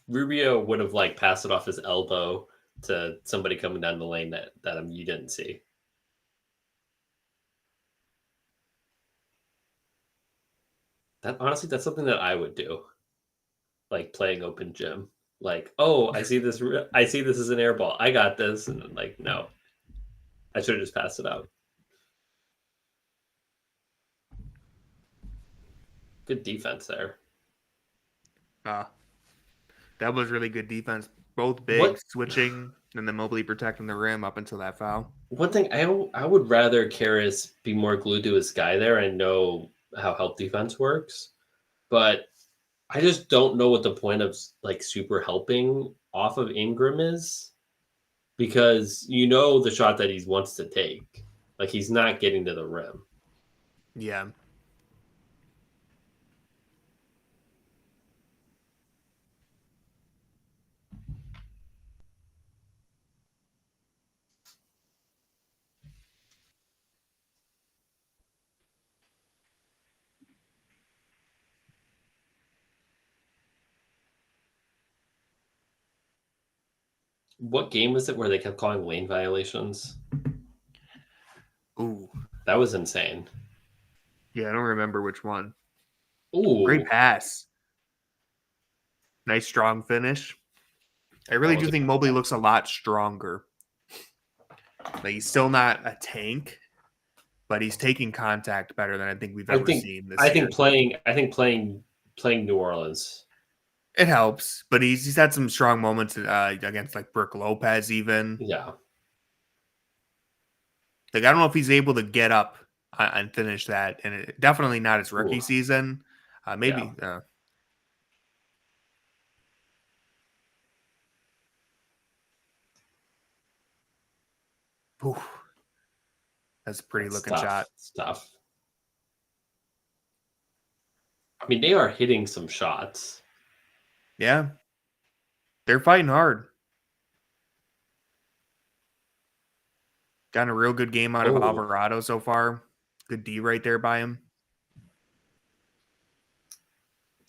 Rubio would have like passed it off his elbow to somebody coming down the lane that you didn't see. That honestly, that's something that I would do, like playing open gym. Like, oh, I see this as an air ball. I got this, and then like, no, I should have just passed it out. Good defense there. That was really good defense. Both big, switching, and then Mobley protecting the rim up until that foul. One thing I would rather Karras be more glued to his guy there. I know how help defense works, but I just don't know what the point of like super helping off of Ingram is, because you know the shot that he wants to take, like he's not getting to the rim. Yeah. What game was it where they kept calling lane violations? Ooh. That was insane. Yeah, I don't remember which one. Ooh. Great pass. Nice strong finish. I really do think Mobley looks a lot stronger. Like he's still not a tank, but he's taking contact better than I think we've ever seen this year. I think playing New Orleans. It helps, but he's had some strong moments against like Brook Lopez even. Yeah. Like I don't know if he's able to get up and finish that, and definitely not his rookie season. Maybe. Yeah. That's a pretty looking shot. It's tough. I mean, they are hitting some shots. Yeah. They're fighting hard. Gotten a real good game out of Alvarado so far. Good D right there by him.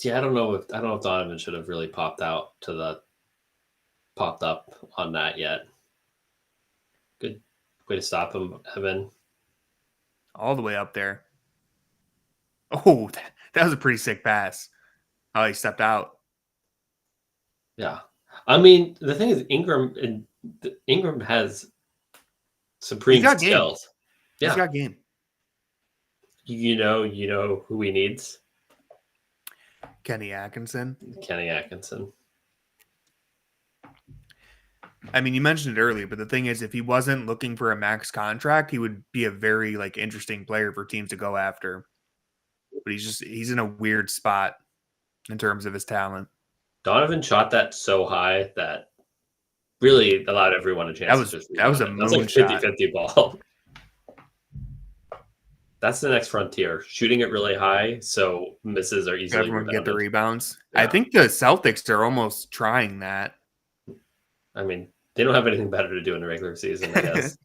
Yeah, I don't know if Donovan should have really popped up on that yet. Good way to stop him, Evan. All the way up there. Oh, that was a pretty sick pass. Oh, he stepped out. Yeah. I mean, the thing is, Ingram has supreme skills. Game. Yeah. He's got game. You know who he needs? Kenny Atkinson. I mean, you mentioned it earlier, but the thing is, if he wasn't looking for a max contract, he would be a very like interesting player for teams to go after. But he's in a weird spot in terms of his talent. Donovan shot that so high that really allowed everyone a chance. That was a moon shot. 50-50 ball. That's the next frontier. Shooting it really high, so misses are easily everyone rebounded. Get the rebounds. Yeah. I think the Celtics are almost trying that. I mean, they don't have anything better to do in the regular season, I guess.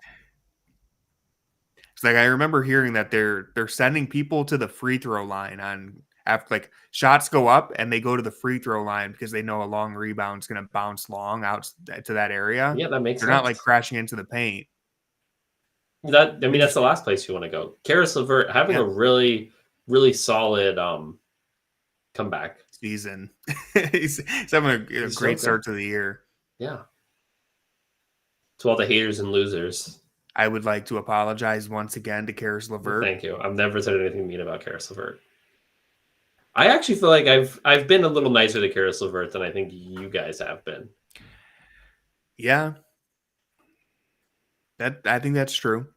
It's like I remember hearing that they're sending people to the free throw line on after like shots go up and they go to the free throw line because they know a long rebound is going to bounce long out to that area. Yeah, that makes sense. They're not like crashing into the paint. That's the last place you want to go. Caris LeVert having a really, really solid comeback season. he's having a great start to the year. Yeah. To all the haters and losers, I would like to apologize once again to Caris LeVert. Thank you. I've never said anything mean about Caris LeVert. I actually feel like I've been a little nicer to Caris LeVert than I think you guys have been. Yeah. I think that's true.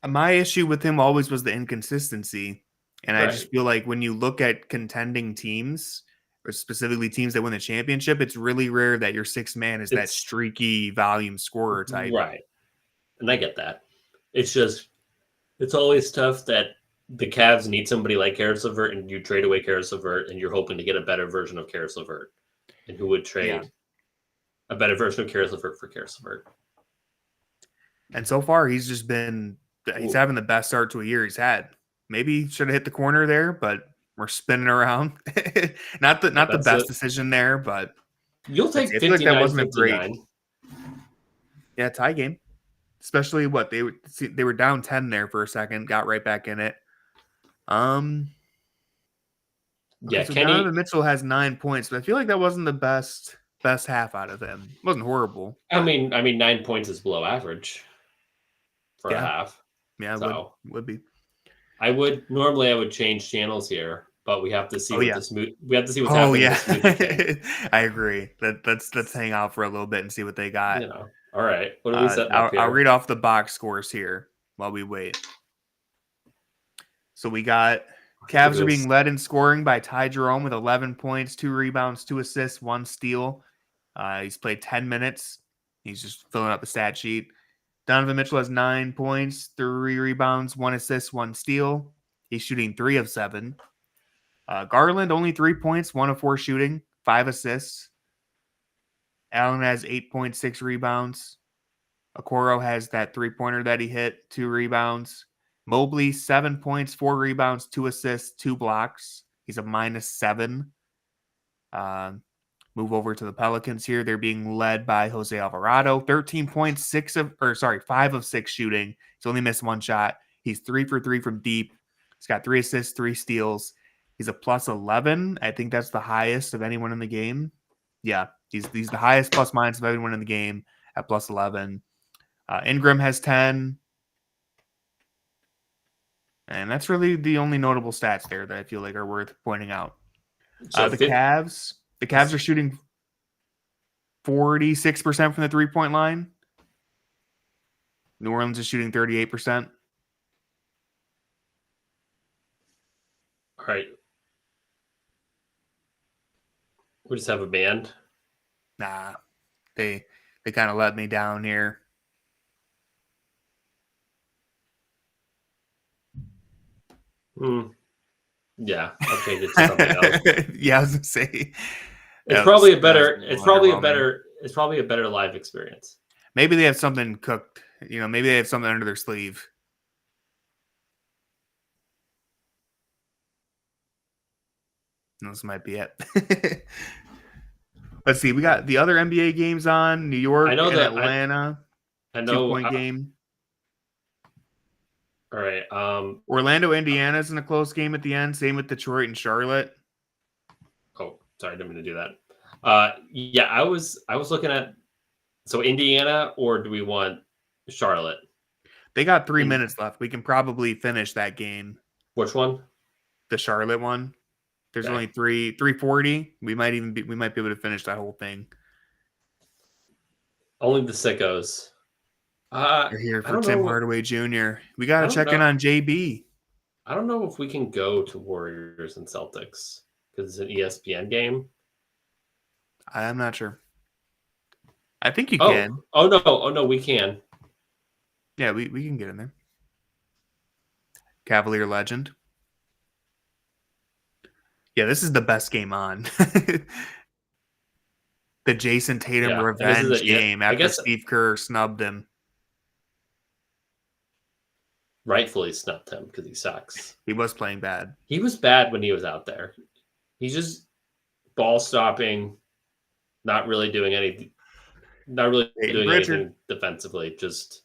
My issue with him always was the inconsistency. And I just feel like when you look at contending teams, or specifically teams that win the championship, it's really rare that your sixth man is that streaky volume scorer type. Right. And I get that. It's always tough that the Cavs need somebody like Caris LeVert, and you trade away Caris LeVert, and you're hoping to get a better version of Caris LeVert. And who would trade a better version of Caris LeVert for Caris LeVert? And so far, he's having the best start to a year he's had. Maybe should have hit the corner there, but we're spinning around. not the best decision there, but you'll take I feel like that wasn't a great. 59. Yeah, tie game. Especially what they were down 10 there for a second, got right back in it. Yeah, so Kenny Donovan Mitchell has 9 points, but I feel like that wasn't the best half out of him. It wasn't horrible. I mean 9 points is below average for a half. Yeah, so would be. I would change channels here, but we have to see we have to see what's happening. I agree. Let's hang out for a little bit and see what they got. All right. What are we setting up here? I'll read off the box scores here while we wait. So we got Cavs are being led in scoring by Ty Jerome with 11 points, 2 rebounds, 2 assists, 1 steal. He's played 10 minutes. He's just filling up the stat sheet. Donovan Mitchell has 9 points, 3 rebounds, 1 assist, 1 steal. He's shooting 3 of 7. Garland only 3 points, 1 of 4 shooting, 5 assists. Allen has 8.6 rebounds. Okoro has that 3-pointer that he hit, 2 rebounds. Mobley, 7 points, 4 rebounds, 2 assists, 2 blocks. He's a -7. Move over to the Pelicans here. They're being led by Jose Alvarado. 13 points, 5 of 6 shooting. He's only missed 1 shot. He's 3 for 3 from deep. He's got 3 assists, 3 steals. He's a +11. I think that's the highest of anyone in the game. Yeah, he's the highest plus-minus of everyone in the game at +11. Ingram has 10. And that's really the only notable stats there that I feel like are worth pointing out. So the Cavs are shooting 46% from the 3-point line. New Orleans is shooting 38%. All right. We just have a band. Nah, they kind of let me down here. Yeah, I'll change it to something else. Yeah, I was gonna say it's probably a better live experience. Maybe they have something cooked. Maybe they have something under their sleeve. This might be it. Let's see. We got the other NBA games on. New York and Atlanta. I know. 2-point game. All right. Orlando, Indiana's in a close game at the end. Same with Detroit and Charlotte. Oh, sorry, I didn't mean to do that. Yeah, I was looking at. So Indiana, or do we want Charlotte? They got 3 minutes left. We can probably finish that game. Which one? The Charlotte one. There's only 340. We might be able to finish that whole thing. Only the sickos. You're here for Tim Hardaway Jr. We got to check in on JB. I don't know if we can go to Warriors and Celtics because it's an ESPN game. I'm not sure. I think you can. Oh no, we can. Yeah, we can get in there. Cavalier legend. Yeah, this is the best game on. The Jason Tatum revenge game after Steve Kerr snubbed him. Rightfully snubbed him because he sucks. He was playing bad. He was bad when he was out there. He's just ball stopping, not really doing anything defensively. Just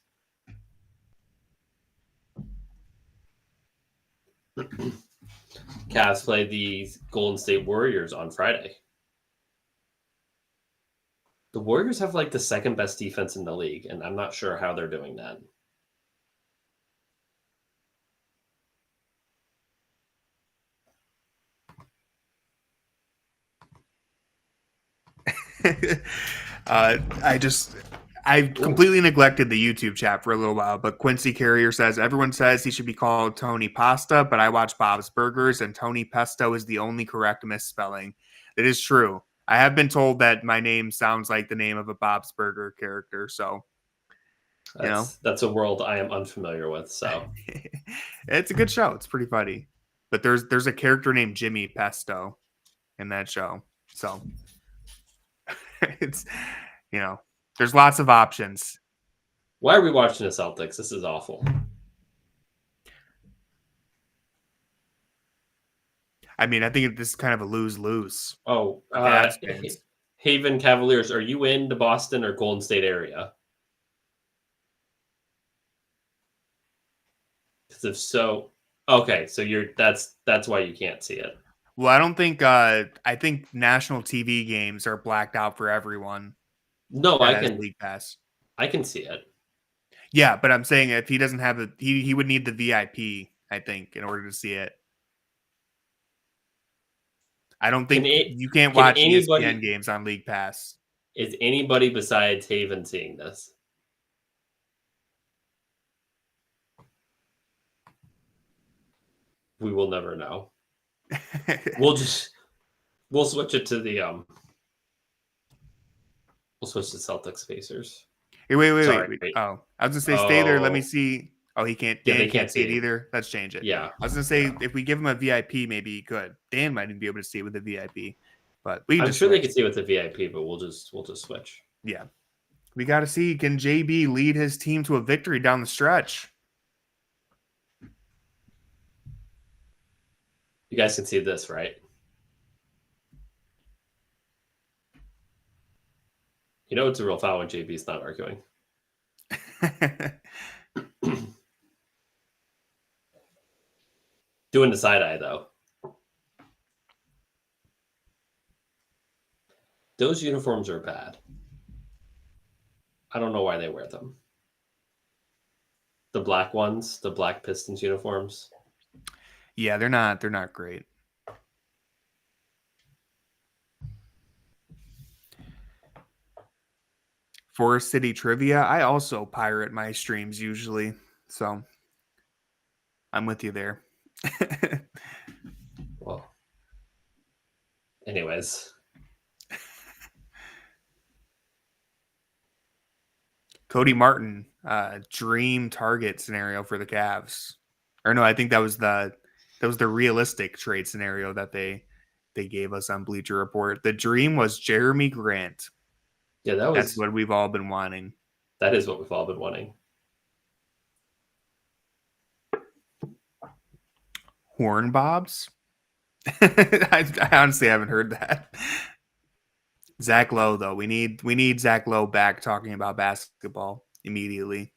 Cavs play the Golden State Warriors on Friday. The Warriors have like the second best defense in the league, and I'm not sure how they're doing that. I completely neglected the YouTube chat for a little while, but Quincy Carrier says, everyone says he should be called Tony Pasta, but I watch Bob's Burgers and Tony Pesto is the only correct misspelling. It is true. I have been told that my name sounds like the name of a Bob's Burger character, so that's a world I am unfamiliar with. So it's a good show. It's pretty funny, but there's a character named Jimmy Pesto in that show, so it's there's lots of options. Why are we watching the Celtics? This is awful. I mean, I think this is kind of a lose-lose Oh, for Cavs fans. Haven Cavaliers, are you in the Boston or Golden State area? Because if so, okay, so that's why you can't see it. Well, I don't think I think national TV games are blacked out for everyone No, that has League Pass. I can see it. Yeah, but I'm saying if he doesn't have he would need the VIP, I think, in order to see it. I don't think you can't watch ESPN games on League Pass. Is anybody besides Haven seeing this? We will never know. We'll switch it to the we'll switch to Celtics Pacers. Hey, wait. Oh, I was gonna say stay there. Let me see. Oh, he can't. Dan they can't see it either. Let's change it. Yeah. I was gonna say if we give him a VIP, maybe he could. Dan might even be able to see it with a VIP, but I'm sure they could see it with the VIP, but we'll just switch. Yeah, we got to see, can JB lead his team to a victory down the stretch? You guys can see this, right? You know it's a real foul when JB's not arguing. Doing the side eye, though. Those uniforms are bad. I don't know why they wear them. The black ones, the black Pistons uniforms. Yeah, they're not great. Forest City Trivia. I also pirate my streams usually, so I'm with you there. Well, anyways. Cody Martin, dream target scenario for the Cavs. Or no, I think that was the realistic trade scenario that they gave us on Bleacher Report. The dream was Jeremy Grant. Yeah, that's what we've all been wanting. That is what we've all been wanting. Horn Bobs? I honestly haven't heard that. Zach Lowe, though. We need Zach Lowe back talking about basketball immediately.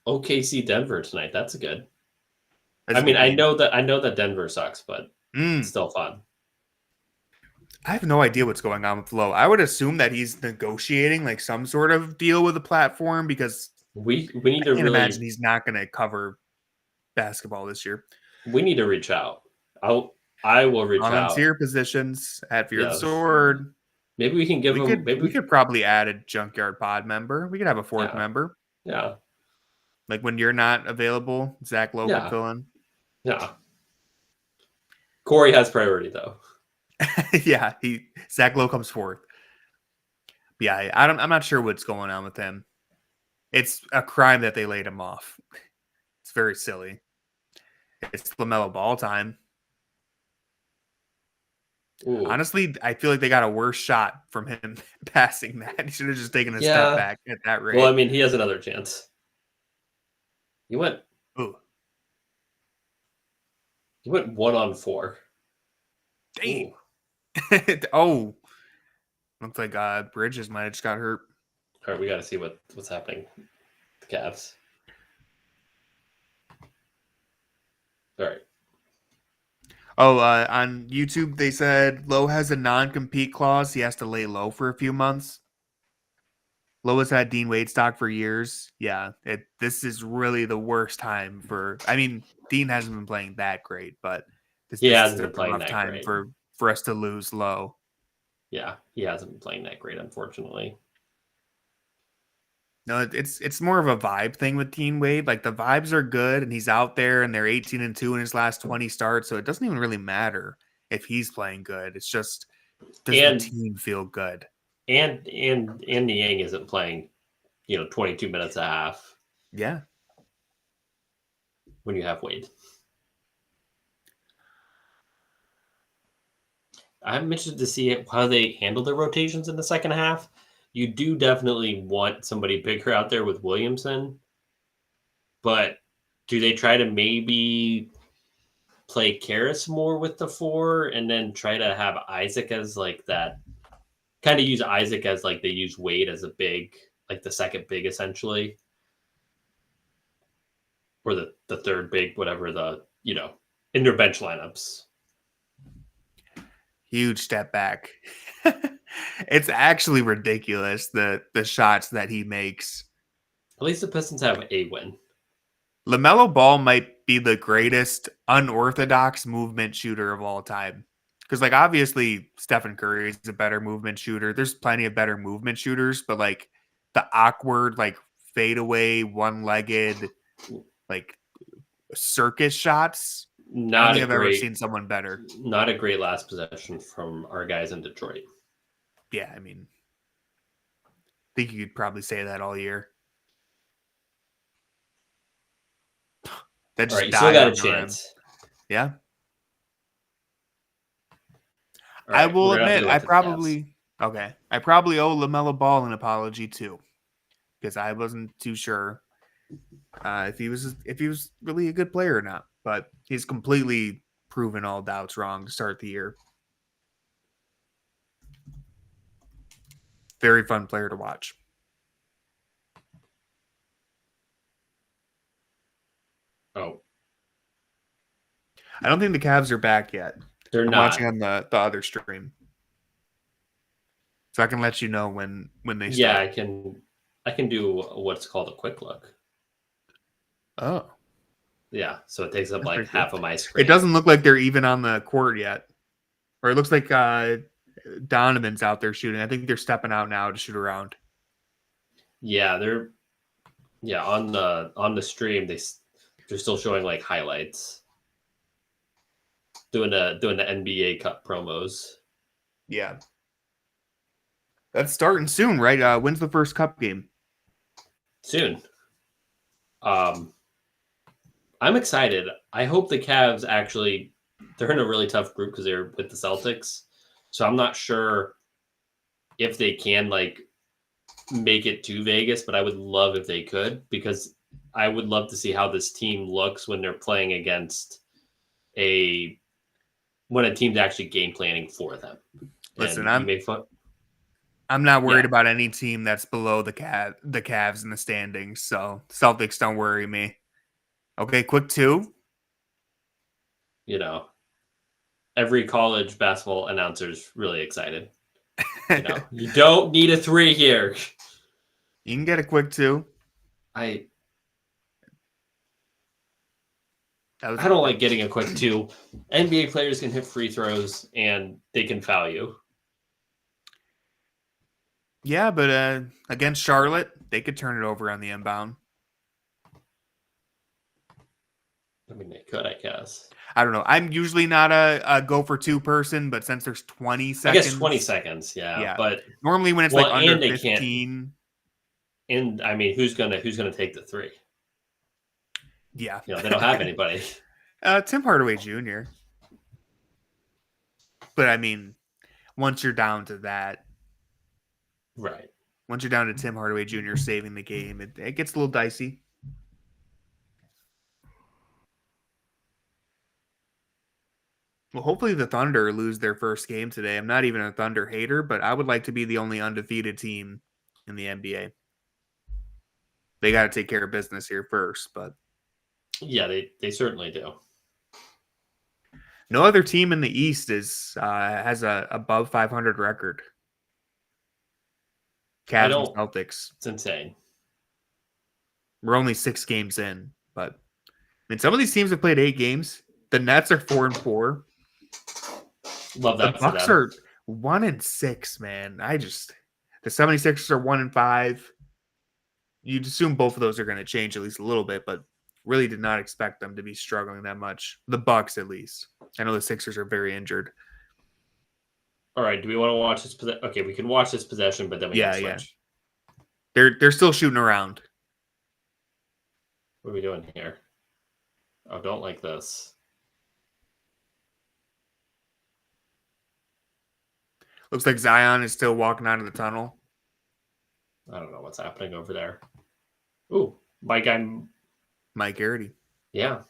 OKC Denver tonight. That's good. I mean, I know that Denver sucks, but it's still fun. I have no idea what's going on with Lowe. I would assume that he's negotiating like some sort of deal with the platform because we need to imagine he's not going to cover basketball this year. We need to reach out. I will reach out. Volunteer positions at Fear the Sword. Maybe we can give him. We could probably add a Junkyard Pod member. We could have a fourth member. Yeah. Like when you're not available, Zach Lowe could fill in. Yeah. Corey has priority though. Yeah, Zach Lowe comes fourth. Yeah, I'm not sure what's going on with him. It's a crime that they laid him off. It's very silly. It's LaMelo Ball time. Ooh. Honestly, I feel like they got a worse shot from him passing that. He should have just taken a step back at that rate. Well, I mean, he has another chance. He went 1-on-4. Dang. Oh. Looks like Bridges might have just got hurt. All right, we got to see what's happening. The Cavs. All right. Oh, on YouTube, they said Lowe has a non-compete clause. He has to lay low for a few months. Lowe has had Dean Wade stock for years. Yeah, this is really the worst time for... I mean, Dean hasn't been playing that great, but this is a rough time for us to lose Lowe. Yeah, he hasn't been playing that great, unfortunately. No, it's more of a vibe thing with Dean Wade. Like the vibes are good, and he's out there, and they're 18-2 in his last 20 starts. So it doesn't even really matter if he's playing good. It's just does the team feel good? And Niang isn't playing, 22 minutes a half. Yeah. When you have Wade, I'm interested to see how they handle their rotations in the second half. you do definitely want somebody bigger out there with Williamson, but do they try to maybe play Karras more with the 4 and then try to have Isaac as like that? Kind of use Isaac as like they use Wade as a big, like the second big essentially, or the third big, whatever the in their bench lineups. Huge step back. It's actually ridiculous the shots that he makes. At least the Pistons have a win. LaMelo Ball might be the greatest unorthodox movement shooter of all time. Because, like, obviously Stephen Curry is a better movement shooter. There's plenty of better movement shooters, but like the awkward, like fadeaway, one-legged, like circus shots. I don't Not think a I've ever great, seen someone better. not a great last possession from our guys in Detroit. Yeah, I mean, I think you could probably say that all year. That All just right, you still died got a on the rim. chance. Yeah. All right, I will we're gonna have to admit, go I with the Cavs. probably owe LaMelo Ball an apology too, because I wasn't too sure if he was really a good player or not. But he's completely proven all doubts wrong to start the year. Very fun player to watch. Oh, I don't think the Cavs are back yet. they're I'm not. watching on the other stream, so I can let you know when they Yeah, start. I can do what's called a quick look. Oh, Yeah, so it takes up That's like pretty half cool. of my screen. It doesn't look like they're even on the court yet, or it looks like Donovan's out there shooting. I think they're stepping out now to shoot around. Yeah, they're on the stream they're still showing like highlights. Doing the NBA Cup promos. Yeah, that's starting soon, right? When's the first Cup game? Soon. I'm excited. I hope the Cavs actually, they're in a really tough group because they're with the Celtics. So I'm not sure if they can like make it to Vegas, but I would love if they could, because I would love to see how this team looks when they're playing against when a team's actually game planning for them. Listen, And I'm not worried about any team that's below the Cavs in the standings. So Celtics, don't worry me. Okay, quick 2. Every college basketball announcer's really excited. You don't need a 3 here. You can get a quick 2. I don't like getting a quick 2. NBA players can hit free throws and they can foul you. Yeah, but against Charlotte, they could turn it over on the inbound. I mean, they could, I guess. I don't know. I'm usually not a go for 2 person, but since there's 20 seconds. I guess 20 seconds, yeah. But normally when it's like under 15. And I mean, who's gonna take the 3? Yeah. They don't have anybody. Tim Hardaway Jr. But I mean, once you're down to that. Right. Once you're down to Tim Hardaway Jr. saving the game, it gets a little dicey. Well, hopefully the Thunder lose their first game today. I'm not even a Thunder hater, but I would like to be the only undefeated team in the NBA. They got to take care of business here first, but yeah, they certainly do. No other team in the East has a above 500 record. Cavs and Celtics. It's insane. We're only 6 games in, but I mean, some of these teams have played 8 games. The Nets are 4-4. Love that. The Bucks are 1-6, man. The 76ers are 1-5. You'd assume both of those are going to change at least a little bit, but really did not expect them to be struggling that much. The Bucks, at least. I know the Sixers are very injured. All right. Do we want to watch this? Okay, we can watch this possession, but then we can switch. Yeah. They're still shooting around. What are we doing here? Oh, don't like this. Looks like Zion is still walking out of the tunnel. I don't know what's happening over there. Ooh, my guy. Mike Garrity. Yeah.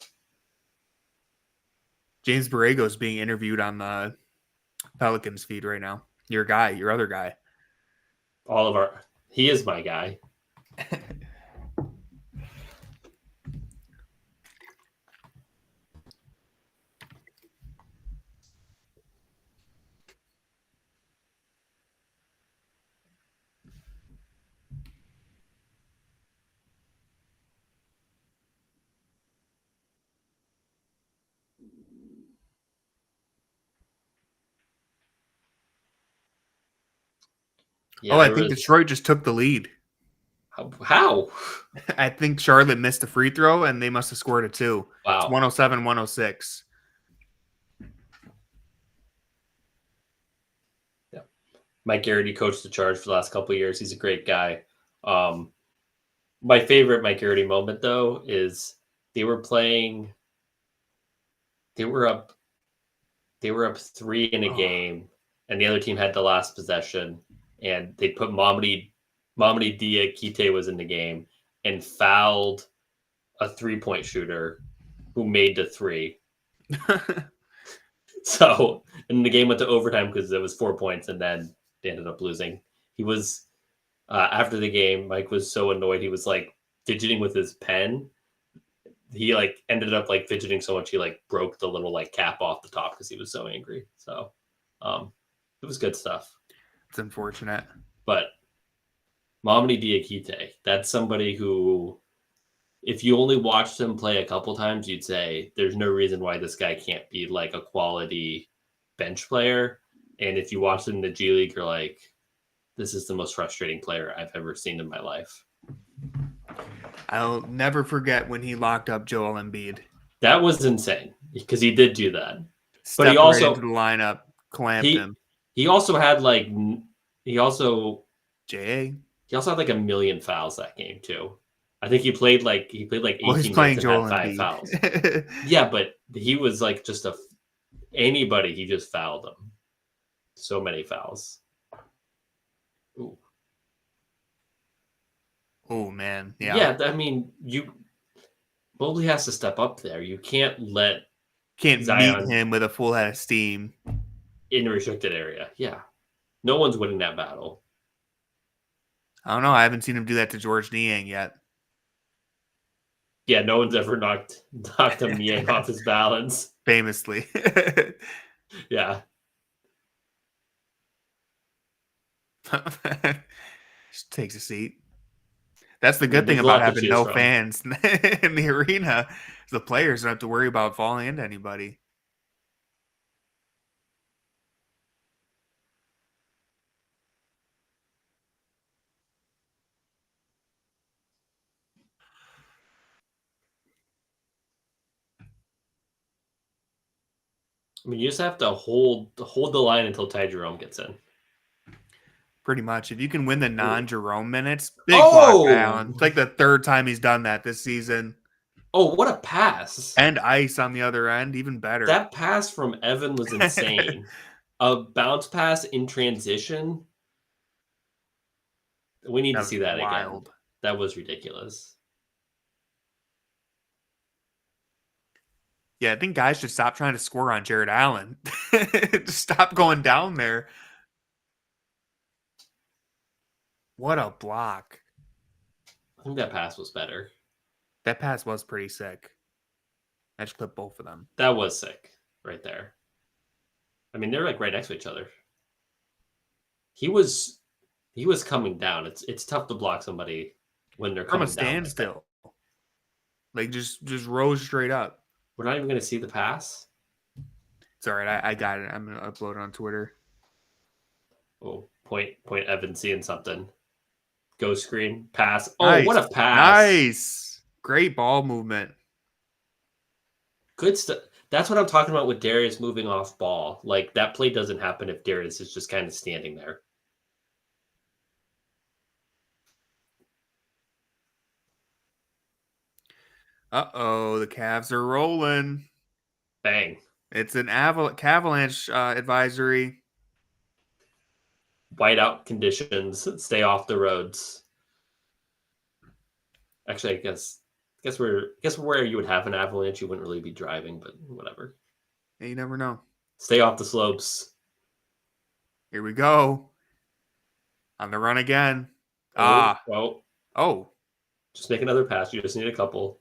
James Borrego is being interviewed on the Pelicans feed right now. Your guy, your other guy. He is my guy. Yeah, I think Detroit just took the lead. How? I think Charlotte missed a free throw, and they must have scored a 2. Wow. It's 107-106. Yeah. Mike Garrity coached the Charge for the last couple of years. He's a great guy. My favorite Mike Garrity moment, though, is they were up 3 in a game, and the other team had the last possession, and they put Mamadi Diakite was in the game and fouled a 3-point shooter who made the 3. So, and the game went to overtime because it was 4 points, and then they ended up losing. He was after the game, Mike was so annoyed. He was like fidgeting with his pen. He like ended up like fidgeting so much he like broke the little like cap off the top because he was so angry. So it was good stuff. It's unfortunate. But Mamadi Diakite, that's somebody who, if you only watched him play a couple times, you'd say there's no reason why this guy can't be like a quality bench player. And if you watched him in the G League, you're like, this is the most frustrating player I've ever seen in my life. I'll never forget when he locked up Joel Embiid. That was insane because he did do that. Stepped but he also right into the lineup, clamped him. He also had like he also had like a million fouls that game too. I think he played like 18 he's playing minutes Joel and had 5 Embiid. fouls. Yeah, but he was like just anybody, he just fouled them. So many fouls. Ooh. Oh man, yeah. Yeah, I mean, Mobley has to step up there. You can't Zion meet him with a full head of steam in the restricted area. Yeah, no one's winning that battle. I don't know. I haven't seen him do that to George Niang yet. Yeah, no one's ever knocked him Niang off his balance. Famously. Yeah. Just takes a seat. That's the good thing about having no fans in the arena. The players don't have to worry about falling into anybody. I mean, you just have to hold the line until Ty Jerome gets in. Pretty much. If you can win the non-Jerome minutes, big block by Allen. It's like the 3rd time he's done that this season. Oh, what a pass. And ice on the other end, even better. That pass from Evan was insane. A bounce pass in transition. We need to see that again. That was ridiculous. Yeah, I think guys should stop trying to score on Jared Allen. Just stop going down there. What a block. I think that pass was better. That pass was pretty sick. I just clipped both of them. That was sick right there. I mean, they're like right next to each other. He was coming down. It's tough to block somebody when they're coming down. From a standstill. Like just rose straight up. We're not even going to see the pass. It's all right. I got it. I'm going to upload it on Twitter. Oh, point Evan seeing something. Go screen. Pass. Oh, nice. What a pass. Nice. Great ball movement. Good stuff. That's what I'm talking about with Darius moving off ball. Like, that play doesn't happen if Darius is just kind of standing there. Uh-oh, the Cavs are rolling. Bang. It's an Cavaliers advisory. Whiteout conditions. Stay off the roads. Actually, I guess where you would have an avalanche, you wouldn't really be driving, but whatever. You never know. Stay off the slopes. Here we go. On the run again. Oh, Oh. just make another pass. You just need a couple.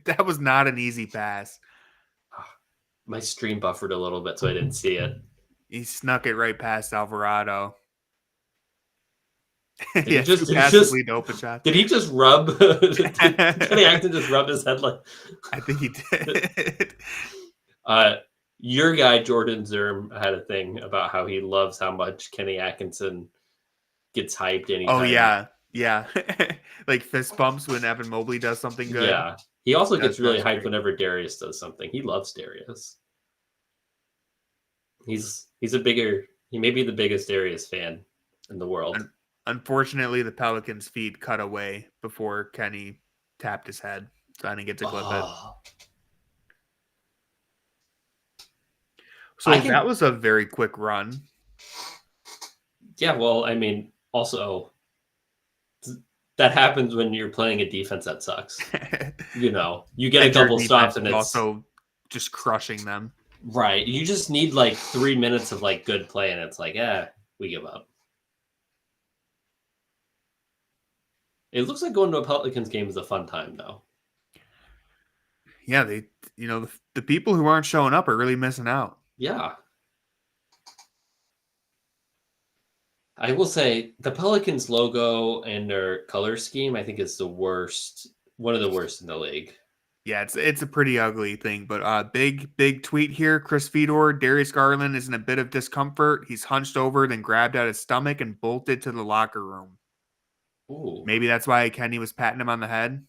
That was not an easy pass. My stream buffered a little bit, so I didn't see it. He snuck it right past Alvarado. Did yeah, he just, two passes lead to open shot. Did he just rub? Did Kenny Acton just rub his head like? I think he did. Your guy Jordan Zerm had a thing about how he loves how much Kenny Atkinson gets hyped anytime. Oh yeah. Like fist bumps when Evan Mobley does something good. Yeah. He also gets really hyped whenever Darius does something. He loves Darius. He may be the biggest Darius fan in the world. Unfortunately, the Pelicans' feed cut away before Kenny tapped his head, so I didn't get to clip it. So that was a very quick run. Yeah, well, I mean, also, that happens when you're playing a defense that sucks. You get a couple stops and it's also just crushing them. Right. You just need like 3 minutes of like good play, and it's like, we give up. It looks like going to a Pelicans game is a fun time, though. Yeah, the people who aren't showing up are really missing out. Yeah. I will say the Pelicans logo and their color scheme, I think, is the worst, one of the worst in the league. Yeah, it's a pretty ugly thing, but big tweet here. Chris Fedor, Darius Garland is in a bit of discomfort. He's hunched over, then grabbed at his stomach and bolted to the locker room. Ooh. Maybe that's why Kenny was patting him on the head.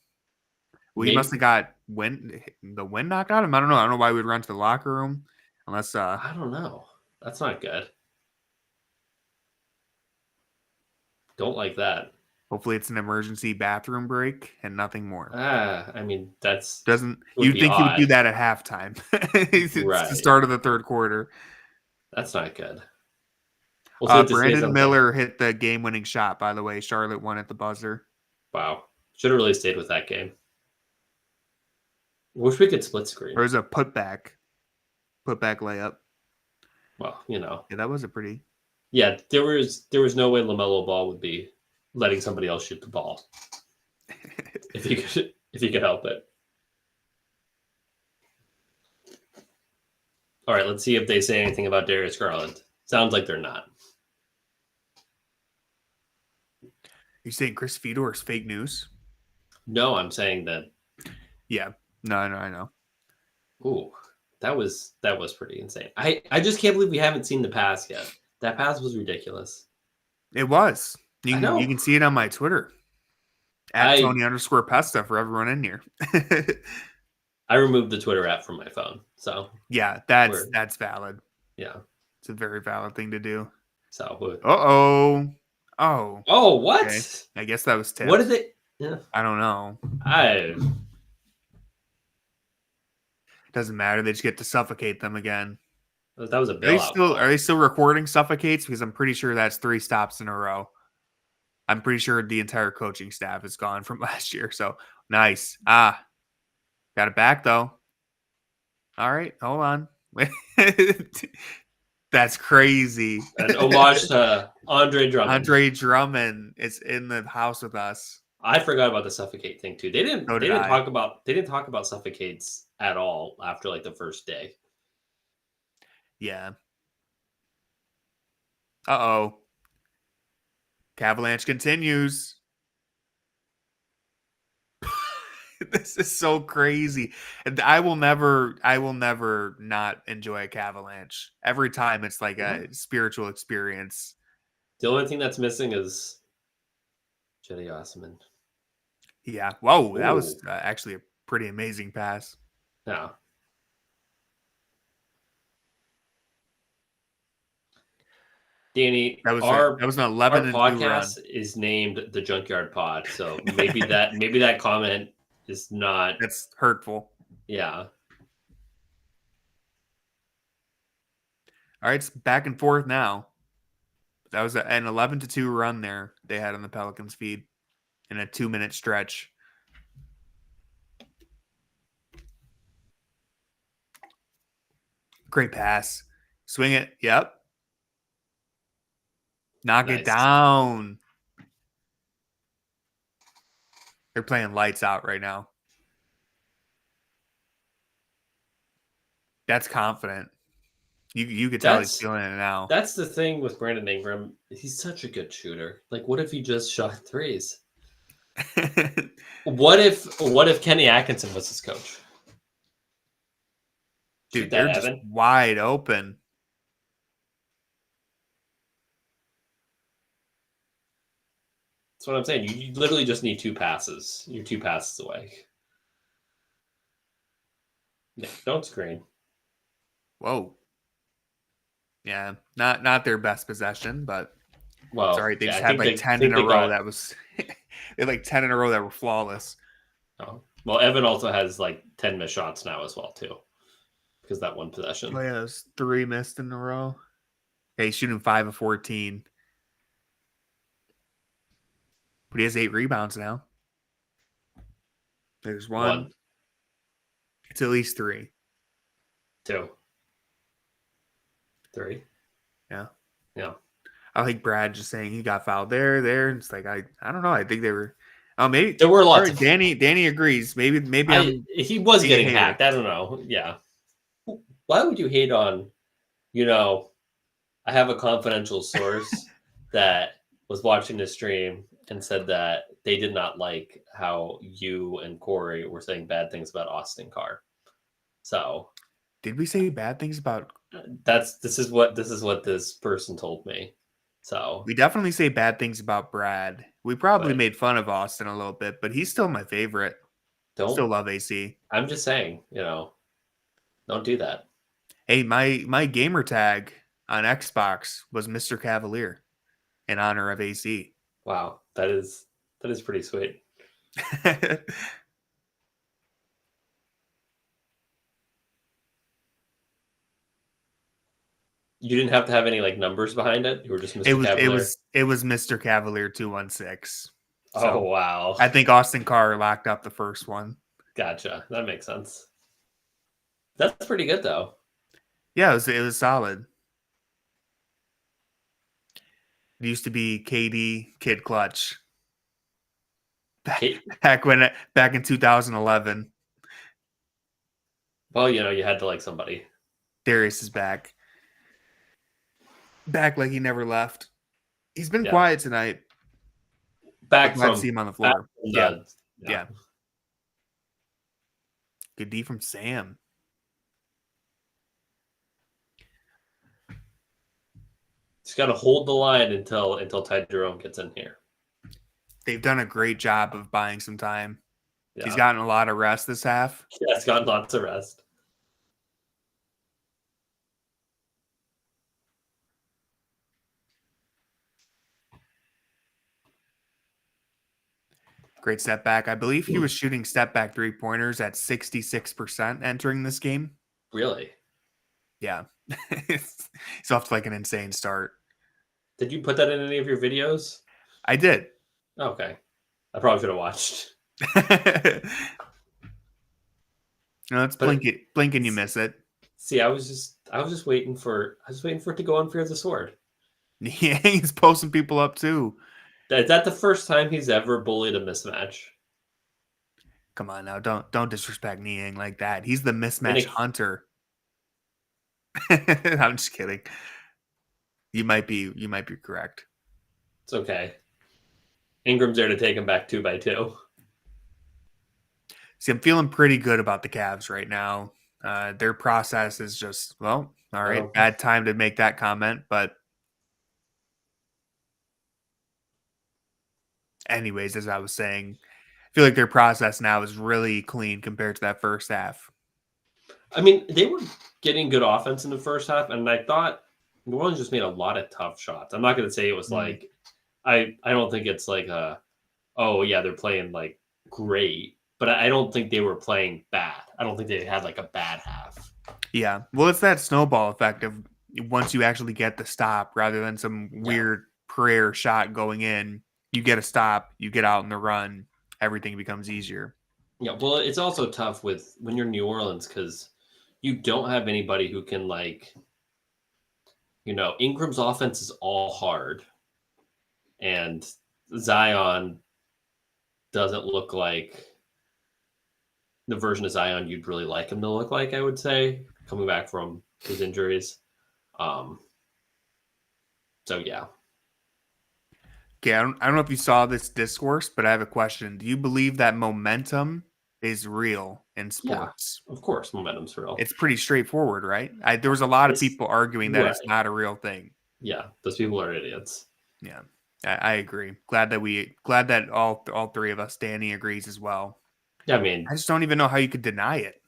Well, he must have got the wind knocked out of him. I don't know. I don't know why we'd run to the locker room unless I don't know. That's not good. Don't like that. Hopefully it's an emergency bathroom break and nothing more. I mean, you'd think he would do that at halftime. It's the start of the third quarter. That's not good. Brandon Miller hit the game-winning shot, by the way. Charlotte won at the buzzer. Wow. Should have really stayed with that game. Wish we could split screen. Or it was a putback layup. Well, Yeah, that was a pretty... Yeah, there was no way LaMelo Ball would be letting somebody else shoot the ball. if he could help it. All right, let's see if they say anything about Darius Garland. Sounds like they're not. You saying Chris Fedor is fake news? No, I'm saying that. Yeah. No, I know. Ooh, that was pretty insane. I just can't believe we haven't seen the pass yet. That pass was ridiculous. It was. You can see it on my Twitter. At Tony_Pesta for everyone in here. I removed the Twitter app from my phone. So yeah, that's valid. Yeah. It's a very valid thing to do. So Oh, what? Okay. I guess that was tipped. What is it? Yeah. I don't know. Doesn't matter. They just get to suffocate them again. That was a bailout. Are they still recording suffocates? Because I'm pretty sure that's 3 stops in a row. I'm pretty sure the entire coaching staff is gone from last year. So nice. Got it back though. All right, hold on. That's crazy. An homage to Andre Drummond. Andre Drummond is in the house with us. I forgot about the suffocate thing too. They didn't talk about suffocates at all after like the first day. Yeah. Uh-oh. Avalanche continues. This is so crazy. And I will never not enjoy a Cavalanche. Every time it's like a spiritual experience. The only thing that's missing is Jetty Osman. Yeah. Whoa, that was actually a pretty amazing pass. Yeah. Danny, that was an 11 our podcast is named the Junkyard Pod, so maybe that comment is not. That's hurtful. Yeah. All right, it's back and forth now. That was an 11-2 run there they had on the Pelicans feed. in a 2-minute stretch. Great pass. Swing it. Yep. Knock it down. They're playing lights out right now. That's confident. You could tell he's feeling it now. That's the thing with Brandon Ingram. He's such a good shooter. Like, what if he just shot threes? What if Kenny Atkinson was his coach? Dude, they're just wide open. That's what I'm saying. You literally just need 2 passes. You're 2 passes away. Yeah, don't screen. Whoa. Yeah, not their best possession, but sorry, they just had like 10 in a row that was they had like 10 in a row that were flawless. Oh. Well, Evan also has like 10 missed shots now as well too, because that one possession. Oh yeah, there's 3 missed in a row. Hey, he's shooting 5 of 14, but he has 8 rebounds now. There's one. It's at least 3. 2. 3. Yeah. Yeah. I think Brad just saying he got fouled there. And it's like I don't know. I think they were. Oh, maybe there were lots. Danny agrees. Maybe he was getting hacked. I don't know. Yeah. Why would you hate on? I have a confidential source that was watching the stream and said that they did not like how you and Corey were saying bad things about Austin Carr. So. Did we say bad things about? This is what this person told me. So we definitely say bad things about Brad. We probably made fun of Austin a little bit, but he's still my favorite. Still love AC. I'm just saying, don't do that. Hey, my gamer tag on Xbox was Mr. Cavalier in honor of AC. Wow, that is pretty sweet. You didn't have to have any like numbers behind it. You were just Mr. Cavalier. It was Mr. Cavalier 216. So oh wow! I think Austin Carr locked up the first one. Gotcha. That makes sense. That's pretty good though. Yeah, it was solid. It used to be KD Kid Clutch. Back in 2011. Well, you had to like somebody. Darius is back. Back like he never left. He's been quiet tonight. Back from see him on the floor. Yeah. Good D from Sam. Just got to hold the line until Ty Jerome gets in here. They've done a great job of buying some time. Yeah. He's gotten a lot of rest this half. Yeah, he's gotten lots of rest. Great step back. I believe he was shooting step back 3-pointers at 66% entering this game. Really? Yeah. It's off to like an insane start. Did you put that in any of your videos? I did. Okay. I probably should have watched. No, it's blink and you miss it. See, I was just waiting for it to go on Fear the Sword. Yeah, he's posting people up too. Is that the first time he's ever bullied a mismatch? Come on now, don't disrespect Niang like that. He's the mismatch hunter. I'm just kidding. You might be correct. It's okay. Ingram's there to take him back 2 by 2. See, I'm feeling pretty good about the Cavs right now. Their process is just, well, all right, bad time to make that comment, but anyways, as I was saying, I feel like their process now is really clean compared to that first half. I mean, they were getting good offense in the first half, and I thought New Orleans just made a lot of tough shots. I'm not going to say it was like, I don't think it's like they're playing like great, but I don't think they were playing bad. I don't think they had like a bad half. Yeah. Well, it's that snowball effect of once you actually get the stop rather than some weird prayer shot going in, you get a stop, you get out in the run, everything becomes easier. Yeah, well, it's also tough with when you're New Orleans because you don't have anybody who can Ingram's offense is all hard, and Zion doesn't look like the version of Zion you'd really like him to look like, I would say, coming back from his injuries. So yeah. Okay, I don't know if you saw this discourse, but I have a question. Do you believe that momentum is real in sports? Yeah, of course, momentum's real. It's pretty straightforward, right? There was a lot of people arguing that it's not a real thing. Yeah, those people are idiots. Yeah, I agree. Glad that all three of us, Danny, agrees as well. Yeah, I mean, I just don't even know how you could deny it.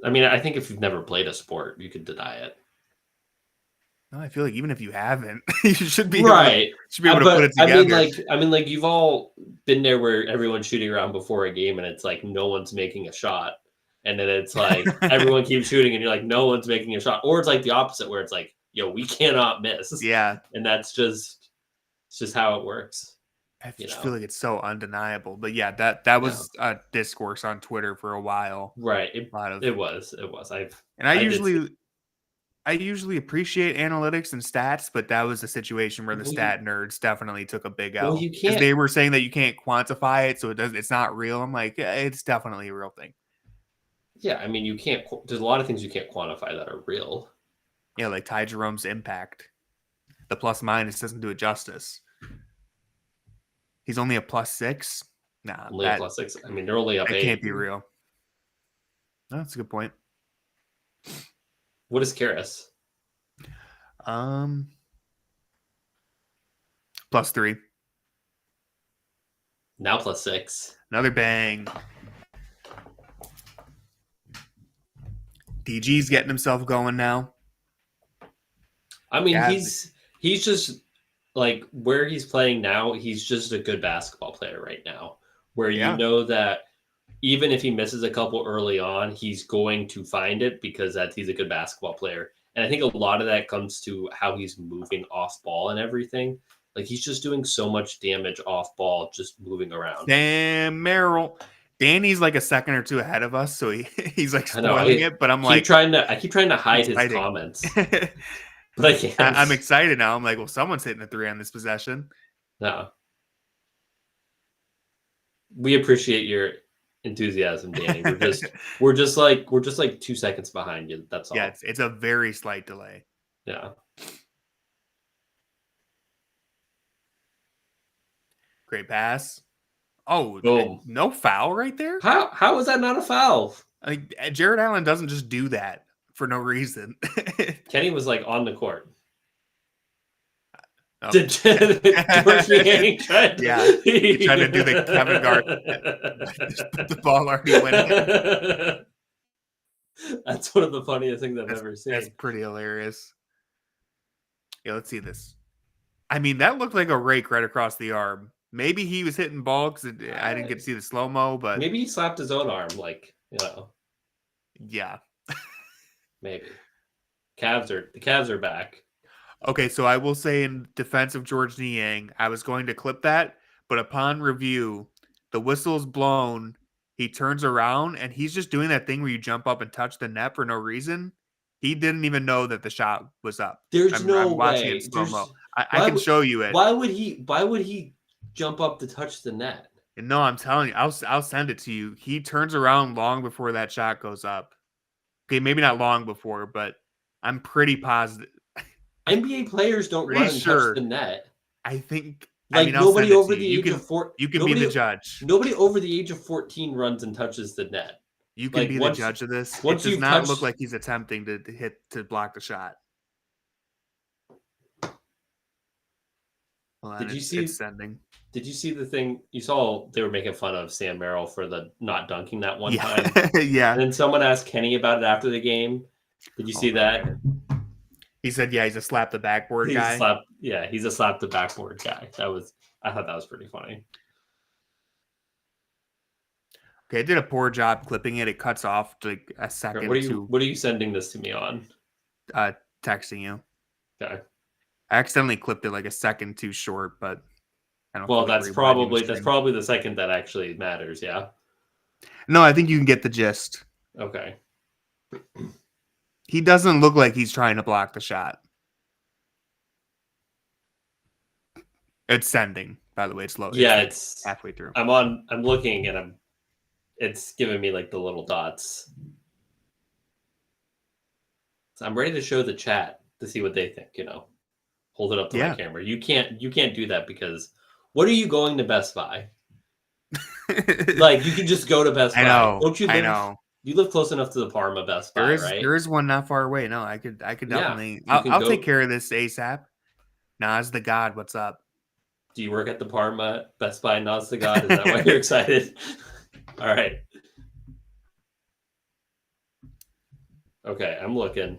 I mean, I think if you've never played a sport, you could deny it. No, I feel like even if you haven't, you should be right. able to put it together. I mean, you've all been there where everyone's shooting around before a game, and it's like no one's making a shot, and then it's like everyone keeps shooting, and you're like no one's making a shot, or it's like the opposite where it's like, yo, we cannot miss. Yeah, and it's just how it works. I just feel like it's so undeniable. But yeah, that was a discourse on Twitter for a while. Right. It was. I usually appreciate analytics and stats, but that was a situation where the stat nerds definitely took a big L. Well, you can't. They were saying that you can't quantify it, so it's not real. I'm like, yeah, it's definitely a real thing. Yeah, I mean, you can't. There's a lot of things you can't quantify that are real. Yeah, like Ty Jerome's impact. The plus minus doesn't do it justice. He's only a +6. Nah, only a +6. I mean, they're only up 8. It can't be real. No, that's a good point. What is Karis? +3. Now +6. Another bang. DG's getting himself going now. I mean, he's just like where he's playing now. He's just a good basketball player right now. Where you know that even if he misses a couple early on, he's going to find it because he's a good basketball player. And I think a lot of that comes to how he's moving off ball and everything. Like he's just doing so much damage off ball, just moving around. Damn, Merrill. Danny's like a second or two ahead of us, so he's like spoiling it. But I keep trying to hide his comments, but I can't. I'm excited now. I'm like, well, someone's hitting a 3 on this possession. No, we appreciate your enthusiasm, Danny. We're just like 2 seconds behind you. That's all. Yeah, it's a very slight delay. Yeah. Great pass. Oh, boom. No foul right there? How is that not a foul? Jared Allen doesn't just do that for no reason. Kenny was like on the court. Oh. George Yang tried to do the Kevin Garnett. Just put the ball already went in. That's one of the funniest things I've ever seen. That's pretty hilarious. Yeah, let's see this. I mean, that looked like a rake right across the arm. Maybe he was hitting ball because I didn't get to see the slow-mo, but... Maybe he slapped his own arm, Yeah. Maybe. The Cavs are back. Okay, so I will say in defense of George Niang, I was going to clip that, but upon review, the whistle's blown, he turns around, and he's just doing that thing where you jump up and touch the net for no reason. He didn't even know that the shot was up. I'm watching it slow-mo. I can show you it. Why would he jump up to touch the net? No, I'm telling you, I'll send it to you. He turns around long before that shot goes up. Okay, maybe not long before, but I'm pretty positive. NBA players don't run and touch the net. I think nobody over the age of 14. You can be the judge. Nobody over the age of 14 runs and touches the net. You can be the judge of this. It does not look like he's attempting to block the shot. Did you see the thing you saw? They were making fun of Sam Merrill for the not dunking that one time. Yeah. And then someone asked Kenny about it after the game. Did you see that? He said, "Yeah, he's a slap the backboard guy." He's a slap the backboard guy. I thought that was pretty funny. Okay, I did a poor job clipping it. It cuts off to like a second. What are you sending this to me on? Texting you. Okay. I accidentally clipped it like a second too short, but I don't Well, feel like that's rewinding the stream. probably the second that actually matters. Yeah. No, I think you can get the gist. Okay. He doesn't look like he's trying to block the shot. It's sending, by the way. It's low. Yeah, like it's halfway through. I'm looking and it's giving me like the little dots. So I'm ready to show the chat to see what they think, Hold it up to my camera. You can't do that because what are you going to Best Buy? Like you can just go to Best Buy. Don't you live? I know. You live close enough to the Parma Best Buy, right? There is one not far away. No, I could definitely. I'll take care of this ASAP. Nas the God, what's up? Do you work at the Parma Best Buy, Nas the God? Is that why you're excited? All right. Okay, I'm looking.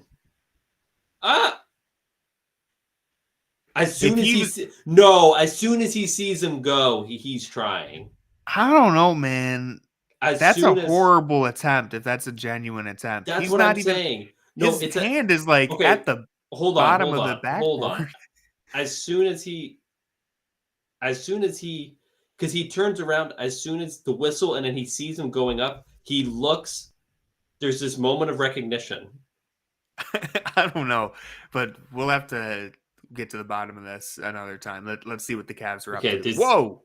As soon as he sees him go, he's trying. I don't know, man. That's a horrible attempt if that's a genuine attempt. That's what I'm saying. No, his hand is like at the bottom of the backboard. Hold on. As soon as he, because he turns around as soon as the whistle and then he sees him going up, he looks, there's this moment of recognition. I don't know, but we'll have to get to the bottom of this another time. Let's see what the Cavs are up to. Whoa!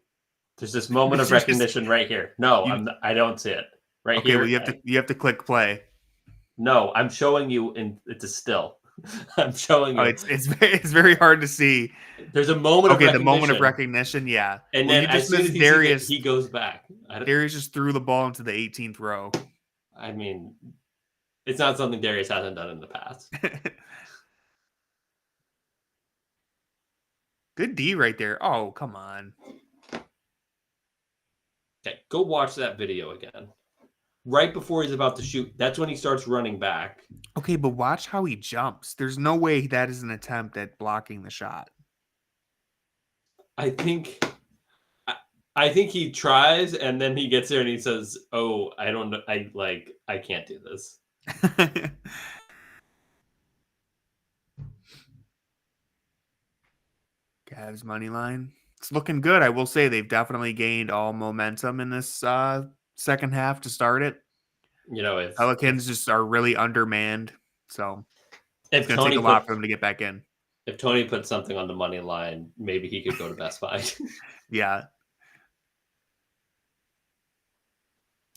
There's this moment of recognition right here. No, I don't see it. Right here. Okay, well you have to click play. No, I'm showing you, and it's a still. I'm showing you. Oh, it's very hard to see. There's a moment of recognition. Okay, the moment of recognition, yeah. And then as soon as Darius, he goes back. Darius just threw the ball into the 18th row. I mean, it's not something Darius hasn't done in the past. Good D right there. Oh, come on. Okay, go watch that video again. Right before he's about to shoot, that's when he starts running back. Okay, but watch how he jumps. There's no way that is an attempt at blocking the shot. I think he tries and then he gets there and he says, "Oh, I don't know. I can't do this." Cavs money line. It's looking good. I will say they've definitely gained all momentum in this second half to start it. If Pelicans just are really undermanned, so it's going to take a lot for them to get back in. If Tony put something on the money line, maybe he could go to Best Buy. Yeah.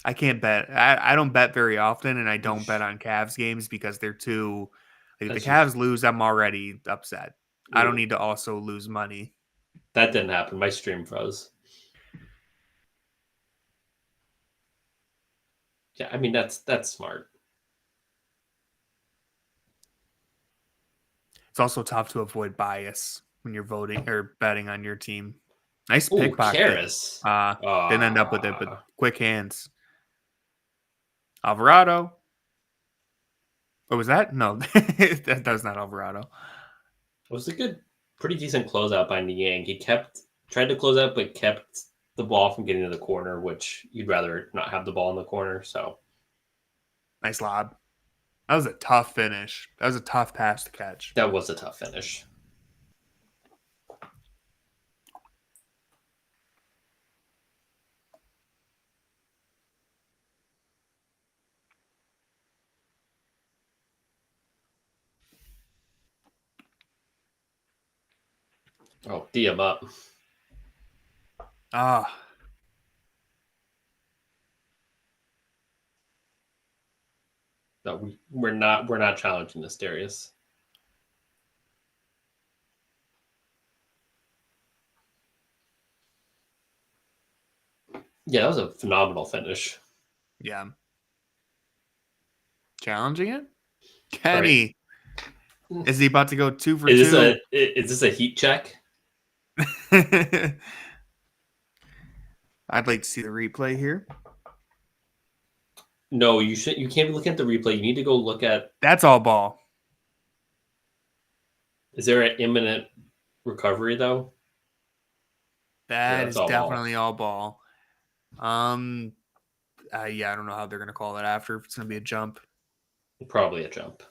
I can't bet. I don't bet very often, and I don't bet on Cavs games because they're too... If the Cavs lose, I'm already upset. I don't need to also lose money. That didn't happen. My stream froze. Yeah, I mean, that's smart. It's also tough to avoid bias when you're voting or betting on your team. Nice pickpocket. Didn't end up with it, but quick hands. Alvarado. What was that? No, that was not Alvarado. It was a pretty decent closeout by Niang. He tried to close out, but kept the ball from getting to the corner, which you'd rather not have the ball in the corner. So nice lob. That was a tough finish. That was a tough pass to catch. That was a tough finish. Oh, D him up. No, we're not challenging this, Darius. Yeah, that was a phenomenal finish. Yeah. Challenging it? Kenny. Right. Is he about to go 2 for 2? Is this a heat check? I'd like to see the replay here. No, you can't be looking at the replay. You need to go look at... That's all ball. Is there an imminent recovery, though? That is definitely all ball. Yeah, I don't know how they're going to call it after. If it's going to be a jump. Probably a jump.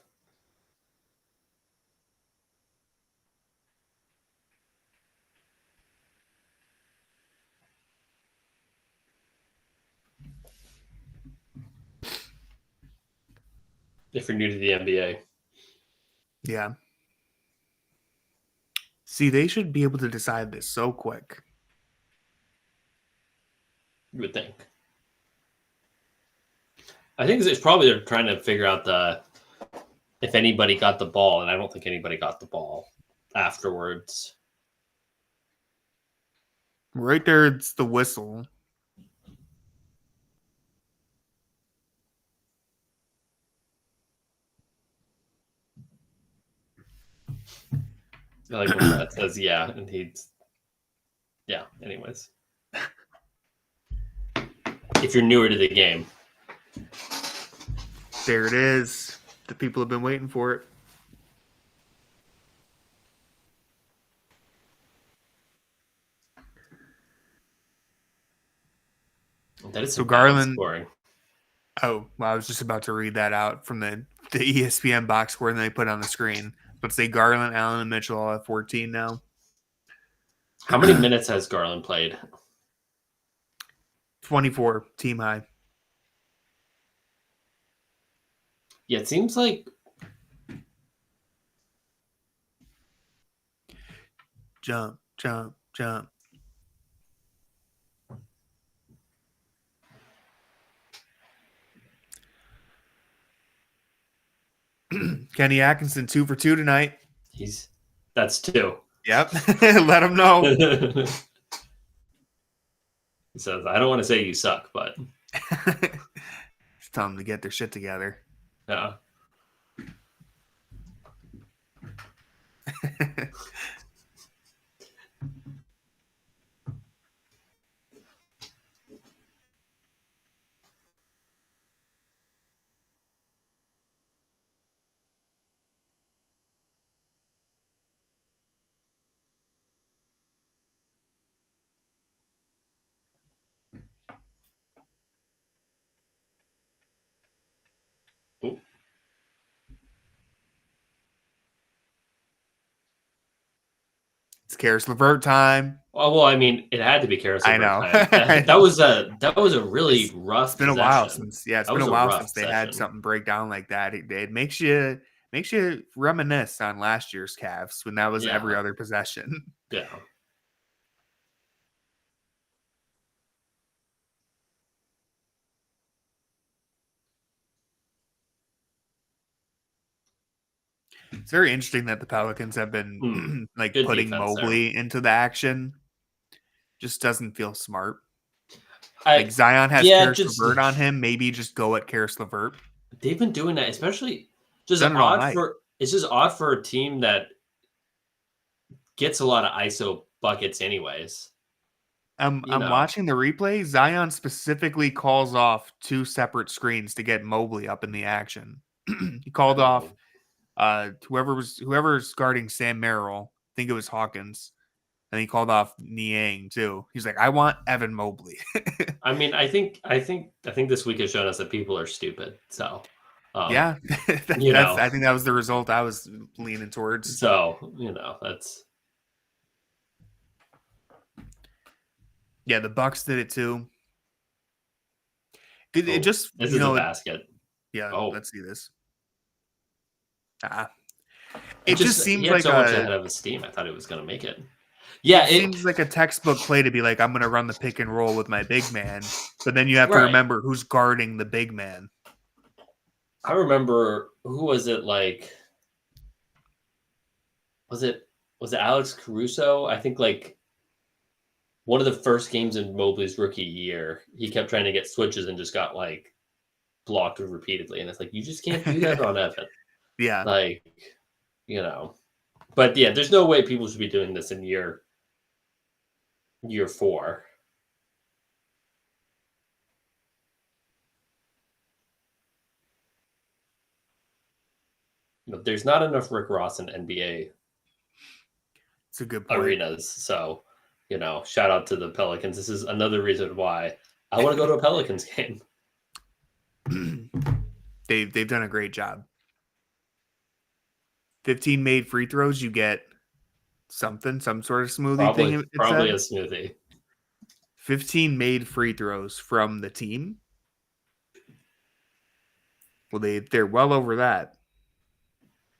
if you're new to the NBA. Yeah. See, they should be able to decide this so quick. You would think. I think it's probably they're trying to figure out if anybody got the ball, and I don't think anybody got the ball afterwards. Right there, it's the whistle. I like when that says yeah, and anyways. If you're newer to the game. There it is. The people have been waiting for it. That is so Garland scoring. Oh, well, I was just about to read that out from the ESPN box score and they put on the screen. Let's say Garland, Allen, and Mitchell all at 14 now. How many minutes has Garland played? 24, team high. Yeah, it seems like jump. Kenny Atkinson 2 for 2 tonight. That's 2. Yep. Let him know. He says, I don't want to say you suck, but just tell them to get their shit together. Yeah. It's Karis LeVert time. Oh, well, I mean, it had to be Karis LeVert I know. time. That was a really rough. It's been a while since they had session. something break down like that. It makes you reminisce on last year's Cavs when that was every other possession. Yeah. It's very interesting that the Pelicans have been putting Mobley there into the action. Just doesn't feel smart. Zion has Karis LeVert on him. Maybe just go at Karis LeVert. They've been doing that, especially it's just odd for a team that gets a lot of ISO buckets anyways. I'm watching the replay. Zion specifically calls off 2 separate screens to get Mobley up in the action. He called off whoever's guarding Sam Merrill. I think it was Hawkins. And he called off Niang too. He's like, I want Evan Mobley. I mean, I think this week has shown us that people are stupid. So yeah, I think that was the result I was leaning towards. So that's the Bucks did it too. It just this is a basket. Yeah, let's see this. It just seems like so much ahead of his steam. I thought it was going to make it. Yeah, it seems like a textbook play to be like, I'm going to run the pick and roll with my big man, but then you have to remember who's guarding the big man. I remember who was it? Like, was it Alex Caruso? I think like one of the first games in Mobley's rookie year, he kept trying to get switches and just got like blocked repeatedly, and it's like you just can't do that on Evan. Yeah, like but yeah, there's no way people should be doing this in year 4. There's not enough Rick Ross in NBA. It's a good point. Arenas. So, shout out to the Pelicans. This is another reason why I want to go to a Pelicans game. They've done a great job. 15 made free throws, you get some sort of smoothie thing. Probably a smoothie. 15 made free throws from the team. Well, they're well over that.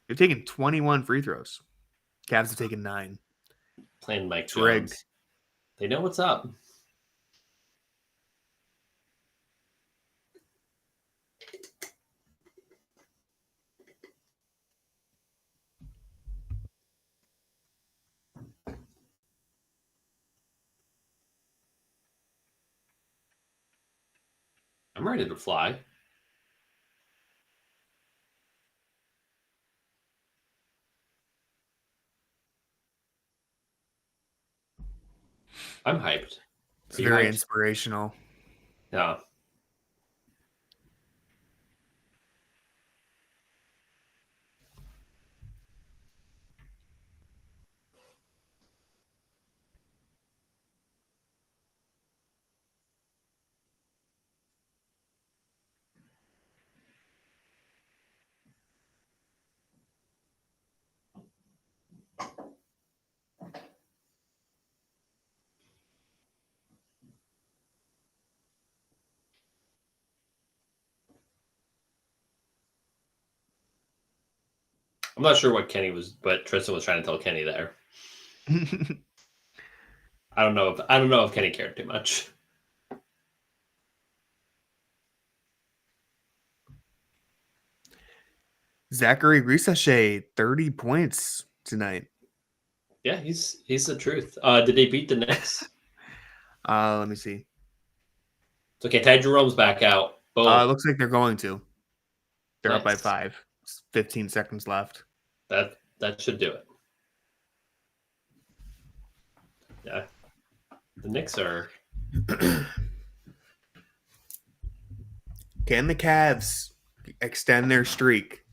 They've taken 21 free throws. Cavs have taken 9. Playing Mike It's rigged. Jones. They know what's up. I'm ready to fly. I'm hyped. It's very inspirational. Yeah. I'm not sure what Tristan was trying to tell Kenny there. I don't know if Kenny cared too much. Zachary Risachet, 30 points tonight. Yeah, he's the truth. Did they beat the Knicks? Let me see. It's okay. Ty Jerome's back out. Boom. Looks like they're going to. They're up by Nice. 5. 15 seconds left. That should do it. Yeah. The Knicks are. Can the Cavs extend their streak?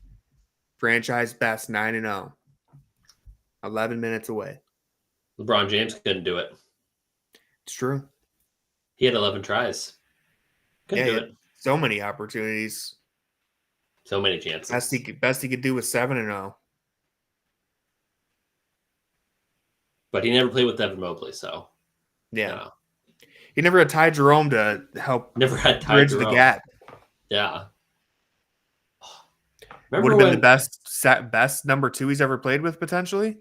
Franchise best 9-0. 11 minutes away. LeBron James couldn't do it. It's true. He had 11 tries. Couldn't do it. So many opportunities. So many chances. Best he could do was 7-0. But he never played with Devin Mobley, so yeah. No. He never had Ty Jerome to help never had Ty bridge Jerome. the gap. Yeah. Would have been the best number 2 he's ever played with, potentially.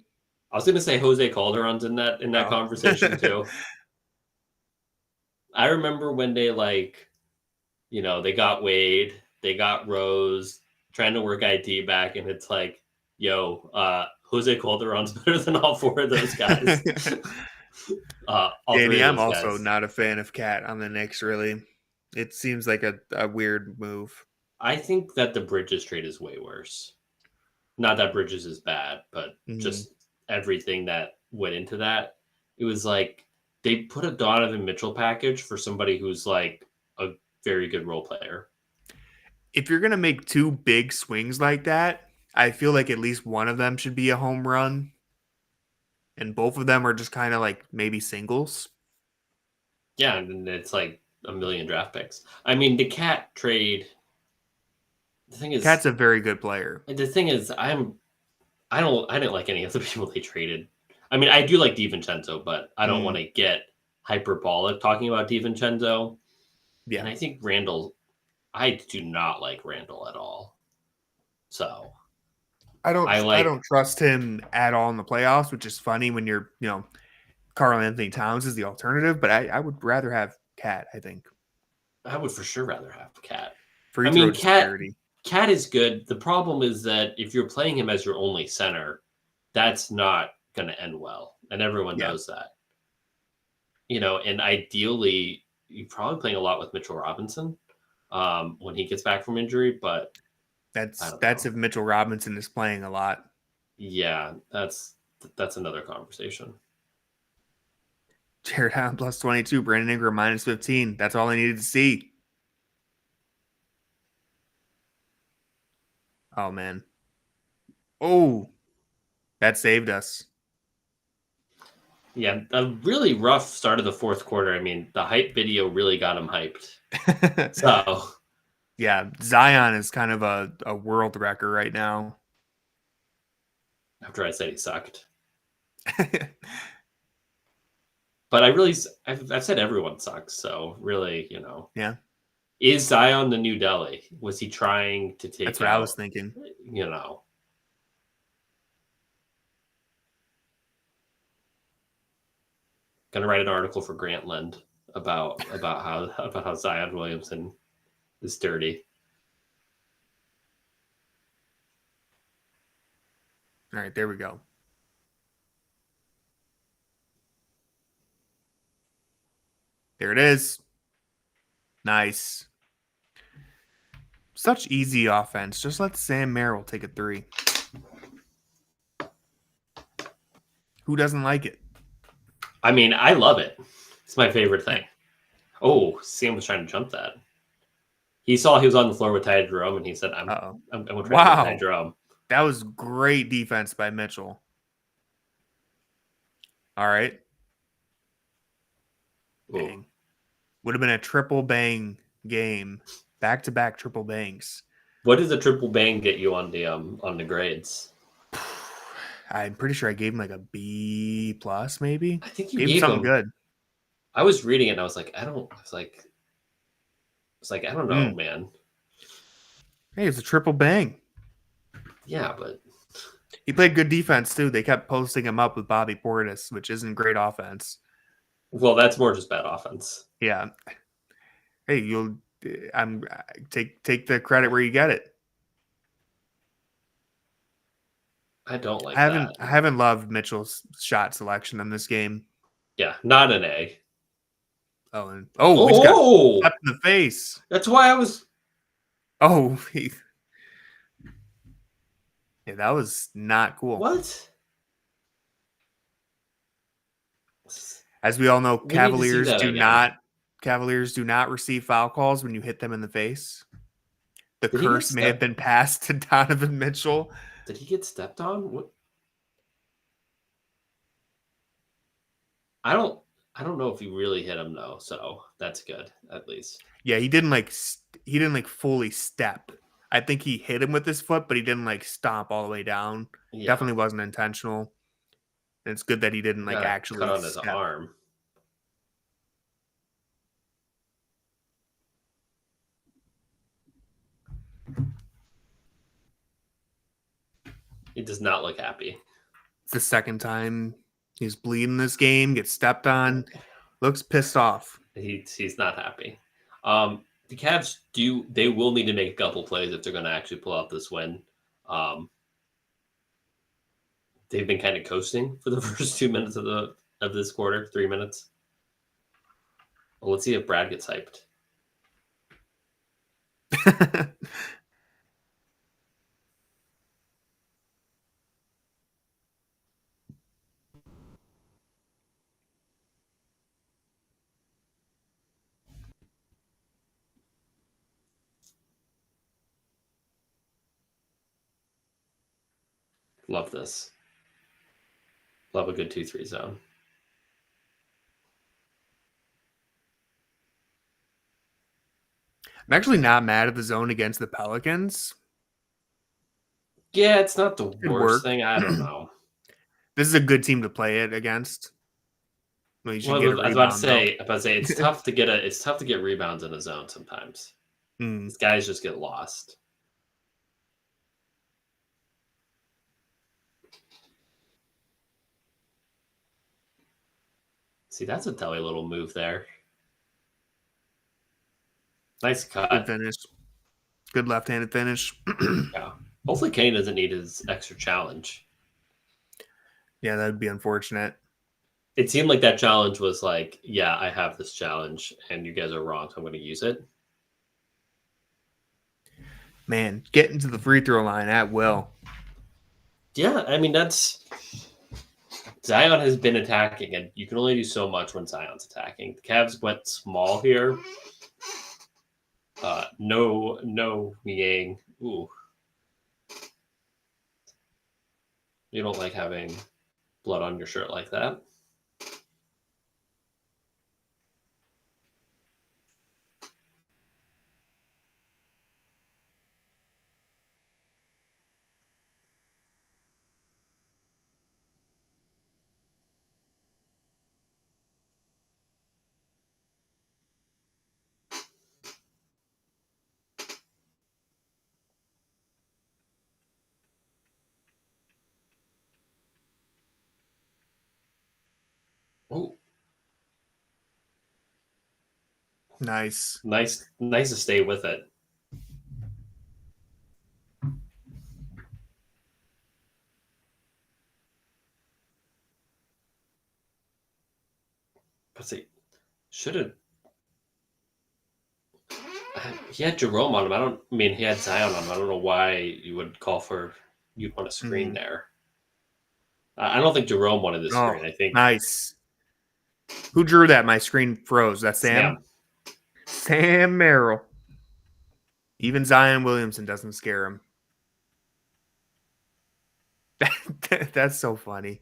I was going to say Jose Calderon's in that conversation too. I remember when they they got Wade, they got Rose, trying to work ID back, and it's like, yo, Jose Calderon's better than all 4 of those guys. Danny, I'm also not a fan of Cat on the Knicks, really. It seems like a weird move. I think that the Bridges trade is way worse. Not that Bridges is bad, but just everything that went into that. It was like they put a Donovan Mitchell package for somebody who's like a very good role player. If you're going to make 2 big swings like that, I feel like at least one of them should be a home run. And both of them are just kind of like maybe singles. Yeah, and it's like a million draft picks. I mean, the Cat trade. The thing is, Cat's a very good player. The thing is, I didn't like any of the people they traded. I mean, I do like DiVincenzo, but I don't want to get hyperbolic talking about DiVincenzo. Yeah. And I think Randall, I do not like Randall at all. So I don't trust him at all in the playoffs, which is funny when you're, Karl Anthony Towns is the alternative, but I would rather have Cat, I think. I would for sure rather have Cat. Cat is good. The problem is that if you're playing him as your only center, that's not going to end well. And everyone knows that. And ideally, you're probably playing a lot with Mitchell Robinson when he gets back from injury, but that's if Mitchell Robinson is playing a lot. Yeah, that's another conversation. Jared Allen plus 22, Brandon Ingram minus 15. That's all I needed to see. Oh, man. Oh, that saved us. Yeah, a really rough start of the fourth quarter. I mean, the hype video really got him hyped. So, yeah, Zion is kind of a world wrecker right now. After I said he sucked. But I've said everyone sucks. So really, Yeah. Is Zion the new Delhi? Was he trying to take That's what out, I was thinking. you know? Gonna write an article for Grantland about how Zion Williamson is dirty. All right, there we go. There it is. Nice. Such easy offense. Just let Sam Merrill take a three. Who doesn't like it? I mean, I love it. It's my favorite thing. Oh, Sam was trying to jump that. He saw he was on the floor with Ty Jerome, and he said, I'm going to try to Ty Jerome. That was great defense by Mitchell. All right. Bang. Would have been a triple bang game. Back-to-back triple bangs. What does a triple bang get you on the grades? I'm pretty sure I gave him like a B plus, maybe. I think you gave him something good. I was reading it and I was like, I don't know, man. Hey, it's a triple bang. Yeah, but he played good defense too. They kept posting him up with Bobby Portis, which isn't great offense. Well, that's more just bad offense. Yeah. Hey, take the credit where you get it. I don't like I haven't loved Mitchell's shot selection in this game. Yeah, not an A. He's got slapped in the face. That's why I was. Yeah, that was not cool. What? As we all know, Cavaliers do not receive foul calls when you hit them in the face. The curse may have been passed to Donovan Mitchell. Did he get stepped on? What? I don't know if he really hit him though, so that's good at least. Yeah, he didn't fully step. I think he hit him with his foot, but he didn't stomp all the way down. Yeah. Definitely wasn't intentional. And it's good that he didn't actually cut on his arm. He does not look happy. It's the second time he's bleeding this game, gets stepped on, looks pissed off. He's not happy. The Cavs they will need to make a couple plays if they're going to actually pull out this win. They've been kind of coasting for the first 2 minutes of this quarter, 3 minutes. Well, let's see if Brad gets hyped. Love this. Love a good 2-3 zone. I'm actually not mad at the zone against the Pelicans. Yeah, it's not the worst thing. I don't know. This is a good team to play it against. I was about to say it's tough to get rebounds in a zone sometimes. These guys just get lost. See, that's a telly little move there. Nice cut. Good finish. Good left-handed finish. Yeah. Hopefully Kane doesn't need his extra challenge. Yeah, that would be unfortunate. It seemed like that challenge was like, yeah, I have this challenge and you guys are wrong, so I'm going to use it. Man, getting to the free throw line at will. Yeah, I mean, Zion has been attacking, and you can only do so much when Zion's attacking. The Cavs went small here. No Niang. Ooh. You don't like having blood on your shirt like that. Oh, Nice. nice to stay with it. But see, should have. He had Jerome on him. He had Zion on him. I don't know why you would call for you'd want a screen there. I don't think Jerome wanted the screen. I think nice. Who drew that? My screen froze. That's Sam? Sam Merrill. Even Zion Williamson doesn't scare him. That's so funny.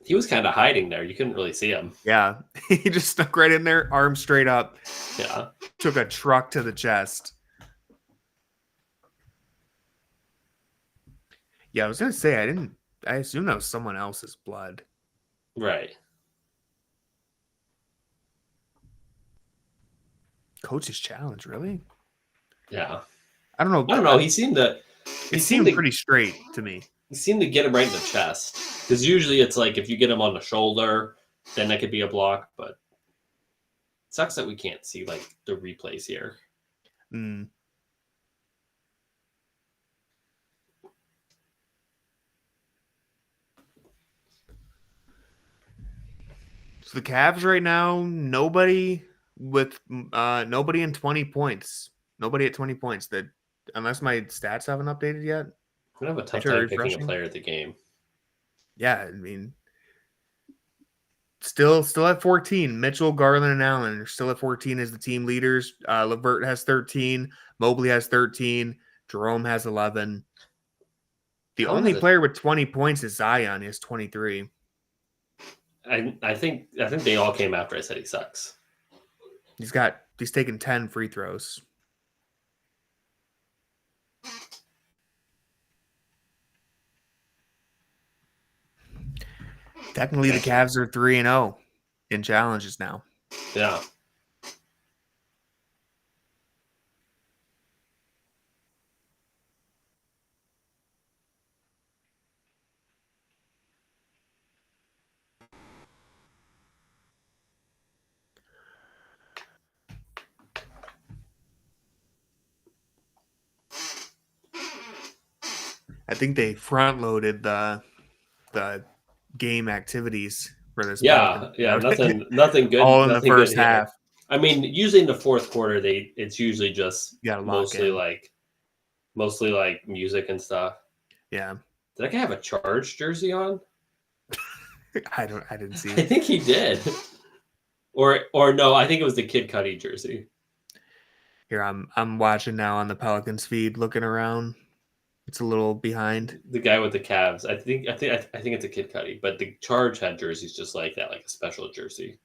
He was kind of hiding there. You couldn't really see him. Yeah. He just stuck right in there, arm straight up. Yeah. Took a truck to the chest. Yeah, I was going to say, I assume that was someone else's blood. Right. Coach's challenge, really? Yeah. I don't know. I don't know. He seemed pretty straight to me. He seemed to get him right in the chest. Because usually it's like if you get him on the shoulder, then that could be a block. But it sucks that we can't see like the replays here. Mm. So the Cavs right now, nobody in 20 points. Nobody at 20 points. That unless my stats haven't updated yet. I'm gonna have a tough time picking a player at the game. Yeah, I mean, still at 14. Mitchell, Garland, and Allen are still at 14 as the team leaders. LeVert has 13. Mobley has 13. Jerome has 11. The only player with 20 points is Zion. He has 23. I think they all came after I said he sucks. He's taken 10 free throws. Technically, the Cavs are 3-0 in challenges now. Yeah. I think they front loaded the game activities for this. Yeah, nothing good. All in nothing the first half. I mean, usually in the fourth quarter, it's usually just mostly like music and stuff. Yeah. Did that guy have a Charge jersey on? I didn't see. I think he did. Or no, I think it was the Kid Cudi jersey. Here I'm watching now on the Pelicans feed, looking around. It's a little behind. The guy with the Cavs. I think it's a Kid Cudi, but the Charge had jerseys just like that, like a special jersey.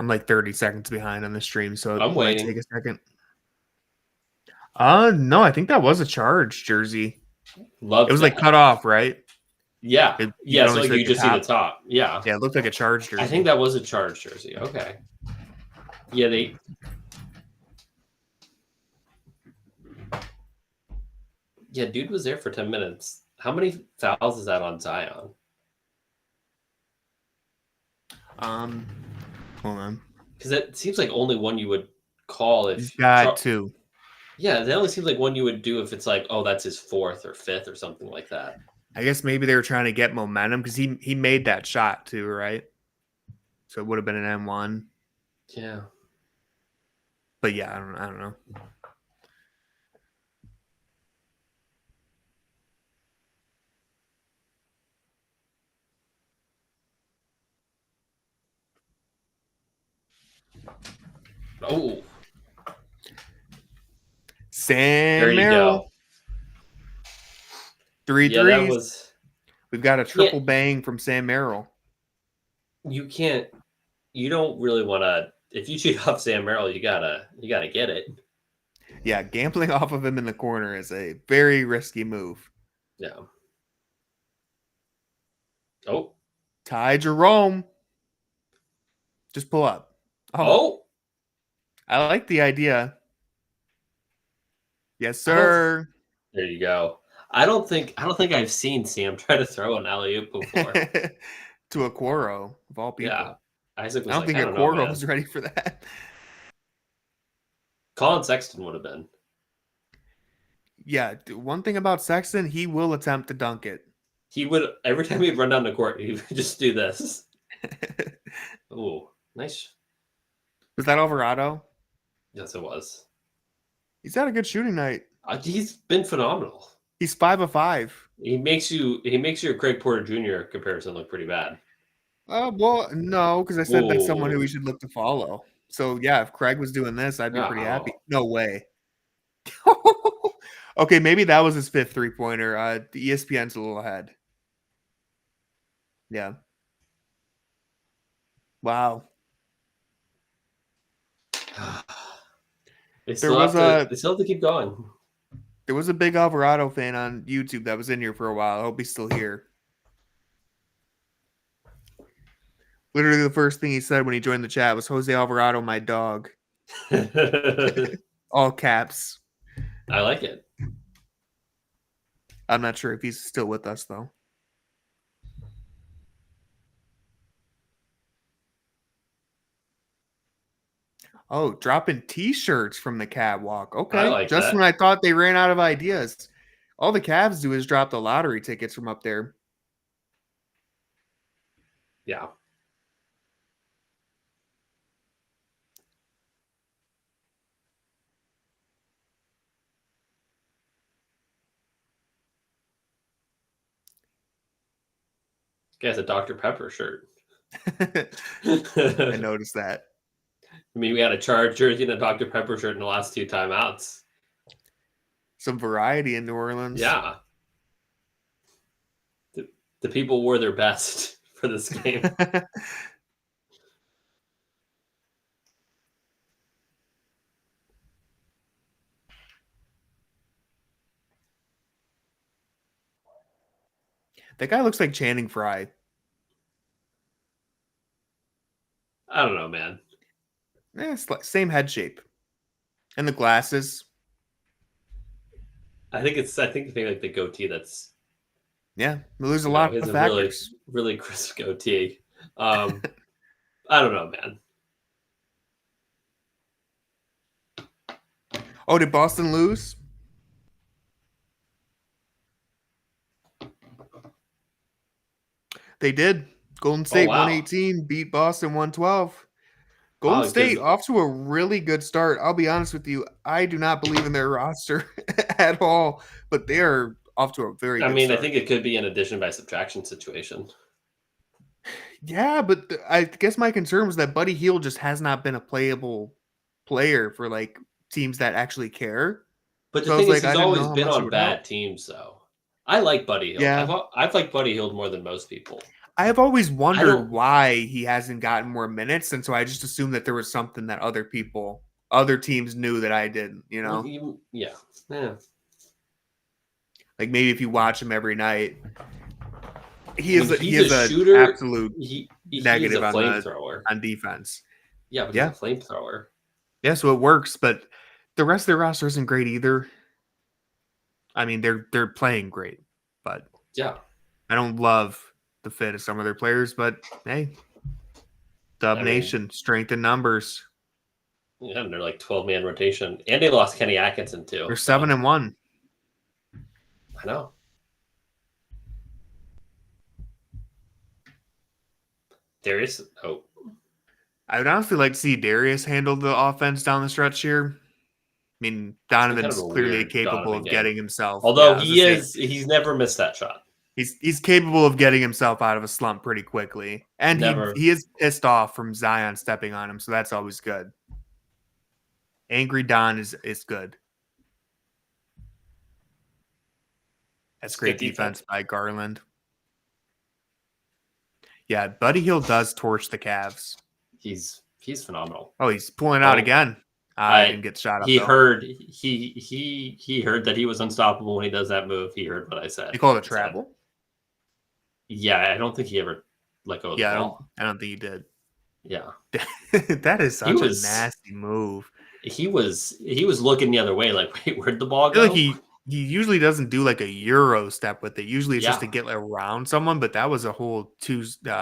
I'm like 30 seconds behind on the stream, so I'm waiting. Take a second. No, I think that was a Charge jersey. It was like cut off, right? Yeah. So like you just see the top. Yeah. Yeah, it looked like a Charge jersey. I think that was a Charge jersey. Okay. Yeah, Yeah, dude was there for 10 minutes. How many fouls is that on Zion? Hold on. Because it seems like only one you would call if... He's got two. Yeah, that only seems like one you would do if it's like, oh, that's his fourth or fifth or something like that. I guess maybe they were trying to get momentum because he made that shot too, right? So it would have been an M1. Yeah. But yeah, I don't know. Oh. Sam There you Merrill. go. 3 Yeah, threes. that was... We've got a triple bang from Sam Merrill. You don't really want to... If you cheat off Sam Merrill, you gotta get it. Yeah, gambling off of him in the corner is a very risky move. Yeah. Oh. Ty Jerome. Just pull up. Oh. I like the idea. Yes, sir. There you go. I don't think I've seen Sam try to throw an alley-oop before. To Okoro, of all people. Yeah. Isaac I was don't like, think I don't know, Okoro man. was ready for that. Colin Sexton would have been. Yeah, one thing about Sexton, he will attempt to dunk it. He would, every time he'd run down the court, he would just do this. Oh, nice. Was that Alvarado? Yes, it was. He's had a good shooting night. He's been phenomenal. He's 5 of 5. He makes your Craig Porter Jr. comparison look pretty bad. Well, no, because I said that's someone who Whoa. we should look to follow. So yeah, if Craig was doing this, I'd be pretty happy. No way. Okay, maybe that was his 5th 3-pointer. The ESPN's a little ahead. Yeah. Wow. They still have to keep going. There was a big Alvarado fan on YouTube that was in here for a while. I hope he's still here. Literally the first thing he said when he joined the chat was Jose Alvarado, my dog. All caps. I like it. I'm not sure if he's still with us, though. Oh, dropping T-shirts from the catwalk. Okay, I like just that. when I thought they ran out of ideas. All the Cavs do is drop the lottery tickets from up there. Yeah. This guy's a Dr. Pepper shirt. I noticed that. I mean, we had a Charge jersey and a Dr. Pepper shirt in the last 2 timeouts. Some variety in New Orleans. Yeah. The people wore their best for this game. That guy looks like Channing Frye. I don't know, man. It's like same head shape. And the glasses. I think like the goatee that's There's a lot of factors. Really crisp goatee. I don't know, man. Oh, did Boston lose? They did. Golden State 118 beat Boston 112. Golden State off to a really good start. I'll be honest with you. I do not believe in their roster at all, but they are off to a very good start. I think it could be an addition by subtraction situation. Yeah, but I guess my concern was that Buddy Hield just has not been a playable player for like teams that actually care. But the thing is, he's always been on bad teams, though. I like Buddy Hield. Yeah. I've liked Buddy Hield more than most people. I have always wondered why he hasn't gotten more minutes, and so I just assumed that there was something that other teams knew that I didn't, you know? Yeah. Like maybe if you watch him every night, he is a shooter, absolute he's negative a flamethrower on defense. Yeah, but he's a flamethrower. Yeah, so it works, but the rest of their roster isn't great either. I mean, they're playing great, but yeah, I don't love the fit of some of their players, but hey, Dub Nation, strength in numbers. Yeah, and they're like 12-man rotation, and they lost Kenny Atkinson too. They're 7-1. I know. Darius. Oh, I would honestly like to see Darius handle the offense down the stretch here. I mean, Donovan's clearly capable of getting himself. Although he's never missed that shot. He's capable of getting himself out of a slump pretty quickly. And he is pissed off from Zion stepping on him, so that's always good. Angry Don is good. That's great defense by Garland. Yeah, Buddy Hield does torch the Cavs. He's phenomenal. Oh, he's pulling out again. I didn't get shot up. He heard that he was unstoppable when he does that move. He heard what I said. They call it a travel. Yeah, I don't think he ever let go of the ball. I don't think he did. Yeah. That is such a nasty move. He was looking the other way, like, wait, where'd the ball go? He He usually doesn't do like a Euro step with it. Usually it's just Yeah. to get around someone, but that was a whole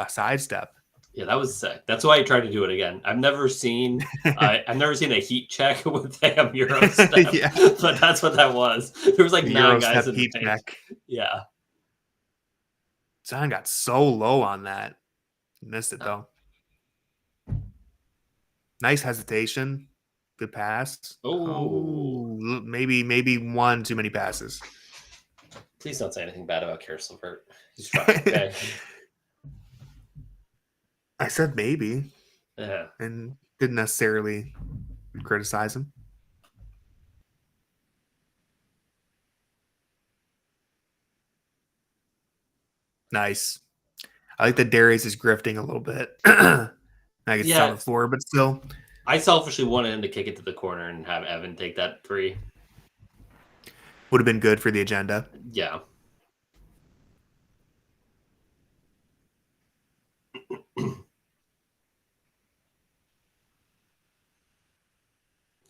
side step. Yeah, that was sick. That's why I tried to do it again. I've never seen a heat check with a Euro step, Yeah. but that's what that was. There was like The 9 Euro guys step in the heat paint. check. Yeah. Zion got so low on that. Missed it though. Nice hesitation. Good pass. Oh, Maybe one too many passes. please don't say anything bad about Karis LeVert. He's trying. Okay. I said maybe. Yeah. And didn't necessarily criticize him. Nice. I like that Darius is grifting a little bit. I guess it's on the floor, but still. I selfishly wanted him to kick it to the corner and have Evan take that 3. Would have been good for the agenda. Yeah.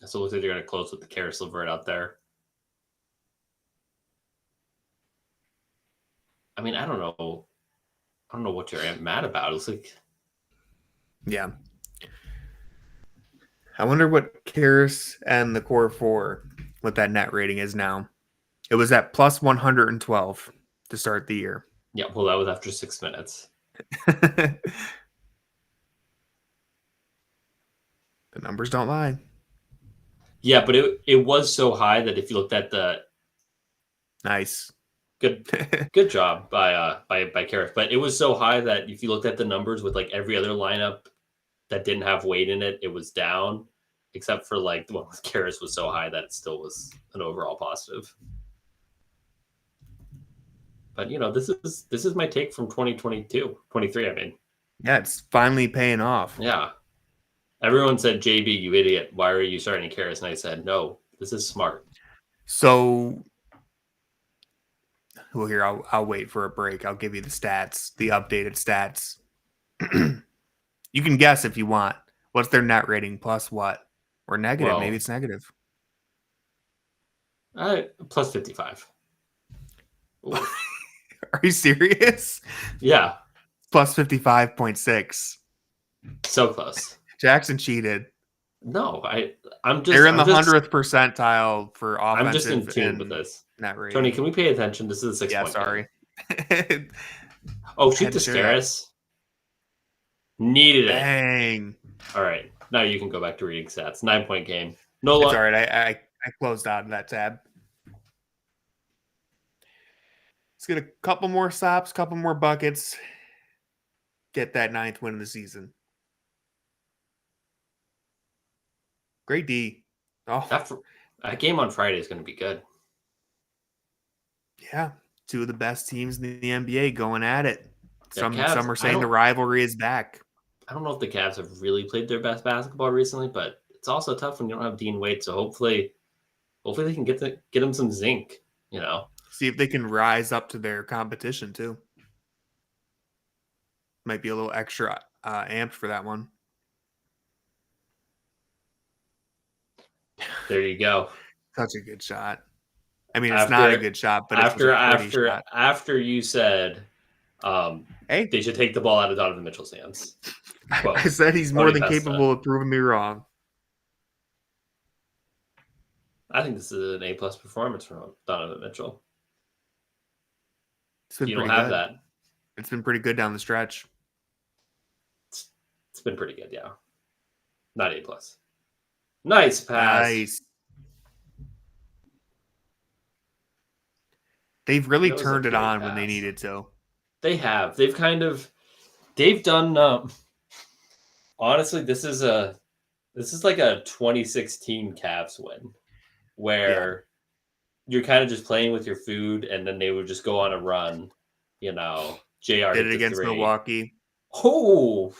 So it looks like they're going to close with the Karis LeVert out there. I mean, I don't know what you're mad about. It's like, yeah. I wonder what Karis and the core 4, what that net rating is now. It was at plus 112 to start the year. Yeah, well, that was after 6 minutes. The numbers don't lie. Yeah, but it was so high that if you looked at the nice, good job by Karis, but it was so high that if you looked at the numbers with like every other lineup that didn't have weight in it, it was down, except for like the one with Karis was so high that it still was an overall positive. But this is my take from 2022, 23. I mean, yeah, it's finally paying off. Yeah. Everyone said, JB, you idiot. Why are you starting Karis? And I said, no, this is smart. So, well, here, I'll wait for a break. I'll give you the stats, the updated stats. You can guess if you want. What's their net rating plus what? Or negative. Well, maybe it's negative. Plus 55. Are you serious? Yeah. Plus 55.6. So close. Jackson cheated. No, I'm just. They're in the 100th percentile for offensive. I'm just in tune with this. Net rating. Tony, can we pay attention? This is a 6 point. Sorry. Oh, shoot the Scaris. Needed it. Dang. All right. Now you can go back to reading stats. 9-point game. No, it's all right. I closed out of that tab. Let's get a couple more stops, couple more buckets. Get that 9th win of the season. Great D. Oh, that game on Friday is going to be good. Yeah, 2 of the best teams in the NBA going at it. Some are saying the rivalry is back. I don't know if the Cavs have really played their best basketball recently, but it's also tough when you don't have Dean Wade. So hopefully they can get them some zinc. See if they can rise up to their competition too. Might be a little extra amped for that one. There you go. Such a good shot. I mean, it's not a good shot, but after you said, hey, they should take the ball out of Donovan Mitchell's hands. Quote. I said he's more than capable of proving me wrong. I think this is an A+ performance from Donovan Mitchell. You don't have that. It's been pretty good down the stretch. It's been pretty good, yeah. Not A+. Nice pass. Nice. They've really turned it on when they needed to. They have. They've done. Honestly, this is like a 2016 Cavs win, where you're kind of just playing with your food, and then they would just go on a run. JR did it against Milwaukee. Oh.